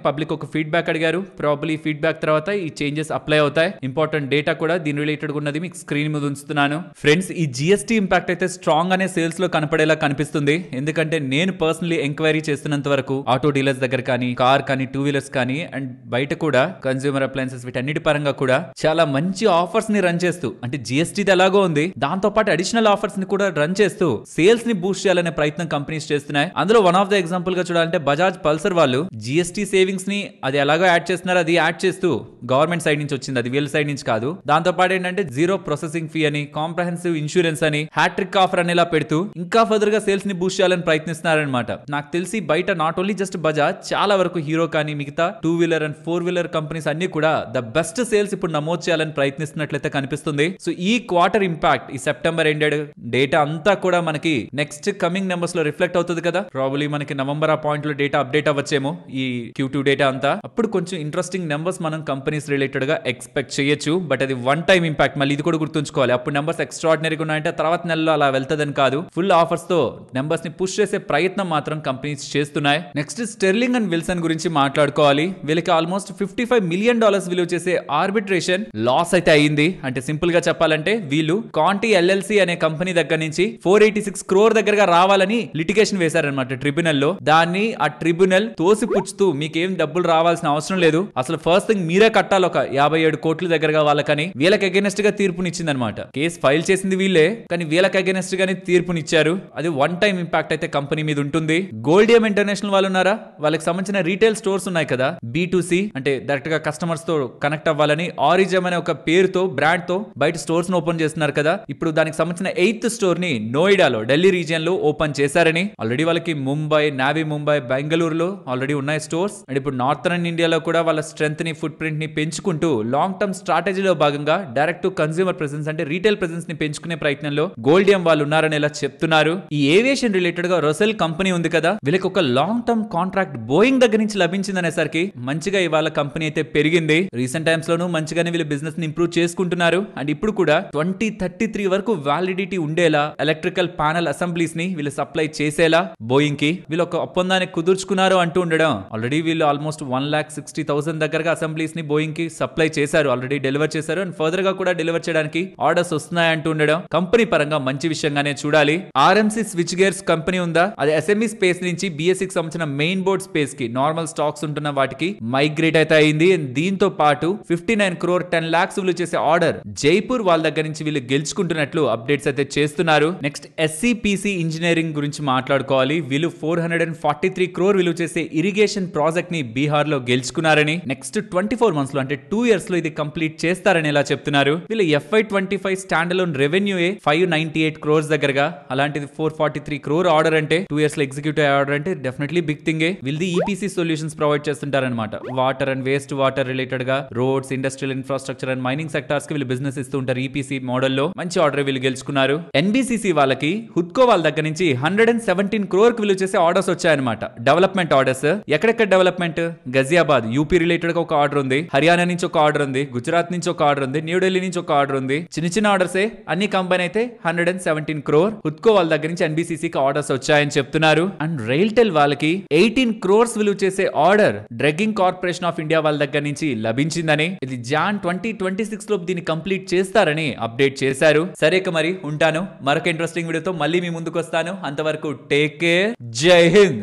పబ్లిక్ ఒక ఫీడ్బ్యాక్ అడిగారు, ప్రాబబ్లీ ఫీడ్బ్యాక్ తర్వాత ఈ చేంజెస్ అప్లై అవుతాయి. ఇంపార్టెంట్ డేటా కూడా దీని రిలేటెడ్ ఉన్నది మీకు స్క్రీన్ మీద ఉంచుతున్నాను. ఫ్రెండ్స్, ఈ జిఎస్టీ ఇంపాక్ట్ అయితే స్ట్రాంగ్ అనే సేల్స్ లో కనపడేలా కనిపిస్తుంది. ఎందుకంటే నేను పర్సనలీ ఎంక్వైరీ చేస్తున్నంత వరకు ఆటో డీలర్స్ దగ్గర కానీ, కార్ కానీ, 2 వీలర్స్ కానీ, అండ్ బయట కూడా కన్స్యూమర్ అప్లయన్సెస్ వీటన్నిటి పరంగా కూడా చాలా మంచి ఆఫర్స్ ని రన్ చేస్తూ, అంటే జిఎస్టీ ఎలాగో ఉంది, దాంతో పాటు అడిషనల్ ఆఫర్స్ ని కూడా రన్ చేస్తూ సేల్స్ ని బూస్ట్ చేయాలనే ప్రయత్నం కంపెనీస్ చేస్తున్నాయి. అందులో వన్ ఆఫ్ ద ఎగ్జాంపుల్ గా చూడాలంటే బజాజ్ పల్సర్ వాళ్ళు జిఎస్టీ సేవింగ్స్ ని అది ఎలాగో యాడ్ చేస్తున్నారు, అది యాడ్ చేస్తూ గవర్నమెంట్ సైడ్ నుంచి వచ్చింది, అది వీళ్ళ సైడ్ నుంచి కాదు. దాంతో పాటు ఏంటంటే జీరో ప్రాసెసింగ్ ఫీ అని, కాంప్రహెన్సివ్ ఇన్సూరెన్స్ అని, హ్యాట్రిక్ ఆఫర్ అనేలా పెడుతూ ఇంకా ఫర్దర్ గా సేల్స్ ని బూస్ట్ చేయాలని ప్రయత్నిస్తున్నారనమాట. నాకు తెలిసి బయట నాట్ ఓన్లీ జస్ట్ బజాజ్, చాలా వరకు హీరో కానీ మిగతా 2 వీలర్ అండ్ 4 వీలర్ కంపెనీస్ అన్ని కూడా ద బెస్ట్ సేల్స్ ఇప్పుడు నమోదు చేయాలని ప్రయత్నిస్తున్నట్లయితే కనిపిస్తుంది. సో ఈ క్వార్టర్ ఇంపాక్ట్, ఈ సెప్టెంబర్ ఎండెడ్ డేటా అంతా కూడా మనకి నెక్స్ట్ కమింగ్ నెంబర్స్ లో రిఫ్లెక్ట్ అవుతుంది కదా. ప్రాబబ్లీ మనకి నవంబర్ ఆ పాయింట్ లో డేటా అప్డేట్ అవ్వచ్చేమో, ఈ Q2 డేటా అంతా. అప్పుడు కొంచెం ఇంట్రెస్టింగ్ నెంబర్స్ మనం కంపెనీస్ రిలేటెడ్ గా ఎక్స్పెక్ట్ చేయొచ్చు. బట్ అది వన్ టైమ్ ఇంపాక్ట్, మళ్ళీ ఇది కూడా గుర్తుంచుకోవాలి. అప్పుడు నెంబర్స్ ఎక్స్ట్రాడినరీగా ఉన్నాయంటే తర్వాత నెలలో అలా వెళ్తుందని కాదు. ఫుల్ ఆఫర్స్ తో నెంబర్స్ ని పుష్ చేసే ప్రయత్నం మాత్రం కంపెనీస్ చేస్తున్నాయి. నెక్స్ట్, స్టెర్లింగ్ అండ్ విల్సన్ గురించి మాట్లాడుకోవాలి. వీళ్ళకి ఆల్మోస్ట్ $55 మిలియన్ విలువ చేసే ఆర్బిట్రేషన్ లాస్ అయితే అయింది. అంటే సింపుల్ గా చెప్పాలంటే వీళ్ళు కాంటి ఎల్ఎల్సి అనే కంపెనీ దగ్గర నుంచి 486 crore దగ్గరగా రావాలని లిటిగేషన్ వేశారనమాట ట్రిబ్యునల్ లో. దాన్ని ఆ ట్రిబ్యునల్ తోసిపుచ్చుతూ మీకేం డబ్బులు రావాల్సిన అవసరం లేదు, అసలు ఫస్ట్ థింగ్ మీరే కట్టాలి ఒక 57 కోట్ల దగ్గరగా వాళ్ళకని వీళ్ళకి అగైనెస్ట్ గా తీర్పునిచ్చింది అనమాట. కేసు ఫైల్ చేసింది వీళ్ళే, కానీ వీళ్ళకి అగైనెస్ట్ గానే తీర్పునిచ్చారు. అది వన్ టైం ఇంపాక్ట్ అయితే కంపెనీ మీద ఉంటుంది. గోల్డియం ఇంటర్నేషనల్ వాళ్ళు ఉన్నారా, వాళ్ళకి సంబంధించిన రీటైల్ స్టోర్స్ ఉన్నాయి కదా, B2C అంటే డైరెక్ట్ గా కస్టమర్స్ తో కనెక్ట్ అవ్వాలని ఆరిజమ్ అనే ఒక పేరుతో బ్రాండ్ తో బయట స్టోర్స్ ను ఓపెన్ చేస్తున్నారు కదా. ఇప్పుడు దానికి సంబంధించిన 8th స్టోర్ ని నోయిడాలో, ఢిల్లీ రీజియన్ లో ఓపెన్ చేశారని. ఆల్రెడీ వాళ్ళకి ముంబై, నావీ ముంబై, బెంగళూరులో ఆల్రెడీ ఉన్నాయి స్టోర్స్. అండ్ ఇప్పుడు నార్థరన్ ఇండియాలో కూడా వాళ్ళ స్ట్రెంత్ ని, ఫుట్ ప్రింట్ ని పెంచుకుంటూ లాంగ్ టర్మ్ స్ట్రాటజీలో భాగంగా డైరెక్ట్ టు కన్స్యూమర్ ప్రెసెన్స్ అంటే రీటైల్ ప్రెసెన్స్ ని పెంచుకునే ప్రయత్నంలో గోల్డియం వాళ్ళు ఉన్నారని ఇలా చెప్తున్నారు. ఈ ఏవియేషన్ రిలేటెడ్ గా రొసెల్ కంపెనీ ఉంది కదా, వీళ్ళకి ఒక లాంగ్ టర్మ్ కాంట్రాక్ట్ బోయింగ్ దగ్గర నుంచి లభించిందనేసరికి మంచిగా ఇవాళ కంపెనీ అయితే పెరిగింది. రీసెంట్ టైమ్స్ లోనూ మంచిగానే వీళ్ళు బిజినెస్ ని ఇంప్రూవ్ చేసుకుంటున్నారు. అండ్ ఇప్పుడు కూడా 2033 వరకు వ్యాలిడిటీ ఉండేలా ఎలక్ట్రికల్ ప్యానల్ అసెంబ్లీస్ ని వీళ్ళు సప్లై చేసేలా బోయింగ్ కి వీళ్ళు ఒక ఒప్పందాన్ని కుదుర్చుకున్నారు అంటూ ఉండడం. ఆల్రెడీ వీళ్ళు ఆల్మోస్ట్ 1,60,000 దగ్గరగా అసెంబ్లీస్ ని బోయింగ్ కి సప్లై చేశారు, ఆల్రెడీ డెలివర్ చేశారు. అండ్ ఫర్దర్ గా కూడా డెలివర్ చేయడానికి ఆర్డర్స్ వస్తున్నాయి అంటూ ఉండడం కంపెనీ పరంగా మంచి విషయంగానే చూడాలి. ఆర్ఎంసీ స్విచ్ గేర్స్ కంపెనీ ఉందా, అది ఎస్ఎంఈ స్పేస్ నుంచి బిఎస్సి కి సంబంధించిన మెయిన్ బోర్డ్ స్పేస్ కి నార్మల్ స్టాక్స్ ఉంటున్న వాటికి మైగ్రేట్ అయితే అయింది. దీంతో పాటు 59 crore 10 lakhs విలువ చేసే ఆర్డర్ జైపూర్ వాళ్ళ దగ్గర నుంచి వీళ్ళు గెలుచుకుంటున్నట్లు అప్డేట్స్ అయితే చేస్తున్నారు. నెక్స్ట్ ఎస్సిపిసి ఇంజనీరింగ్ గురించి మాట్లాడుకోవాలి. వీళ్ళు 443 crore విలువ చేసే ఇరిగేషన్ ప్రాజెక్ట్ ని బీహార్ లో గెలుచుకున్నారని, నెక్స్ట్ 24 months లో అంటే 2 years లో ఇది కంప్లీట్ చేస్తారని ఇలా చెప్తున్నారు. వీళ్ళు FY25 stand alone revenue 598 crores దగ్గరగా, అలాంటిది 443 crore ఆర్డర్ అంటే 2 years లో ఎగ్జిక్యూటివ్ ఆర్డర్ అంటే డెఫినెట్లీ బిగ్ థింగే. వీళ్ళది ఈపీసీ సొల్యూషన్స్ ప్రొవైడ్ చేస్తుంటారనమాట. Water and waste water related గా roads, industrial infrastructure and mining sectors కి వీళ్ళు బిజినెస్ ఇస్తూ ఉంటారు. ఈపీసీ మోడల్లో మంచి ఆర్డర్ వీళ్ళు గెలుచుకున్నారు. ఎన్బిసిసి వాళ్ళకి హుడ్కో వాళ్ళ దగ్గర నుంచి 117 crore కి విలువ చేసే ఆర్డర్స్ వచ్చాయన్నమాట. Development orders. ఎక్కడెక్కడ డెవలప్మెంట్? గజియాబాద్ యూపీ రిలేటెడ్ గా ఒక ఆర్డర్ ఉంది, హర్యానా నుంచి ఒక ఆర్డర్ ఉంది, గుజరాత్ నుంచి ఒక ఆర్డర్ ఉంది, న్యూఢిల్లీ నుంచి ఒక ఆర్డర్ ఉంది. చిన్న చిన్న ఆర్డర్సే, అన్ని కంపెనీ అయితే 117 crore. హుడ్కో వాళ్ళ దగ్గర నుంచి ఎన్బిసిసికి ఆర్డర్స్ వచ్చాయని చెప్తున్నారు. అండ్ రైల్టెల్ వాళ్ళకి 18 crores విలువ చేసే order drugging corporation of India వాళ్ళ దగ్గర నుంచి లభించిందని, ఇది జాన్ 2026 లో దీన్ని కంప్లీట్ చేస్తారని అప్డేట్ చేశారు. సరే మరి ఉంటాను, మరొక ఇంట్రెస్టింగ్ వీడియోతో మళ్ళీ మీ ముందుకు వస్తాను. అంతవరకు టేక్ కేర్, జై హింద్.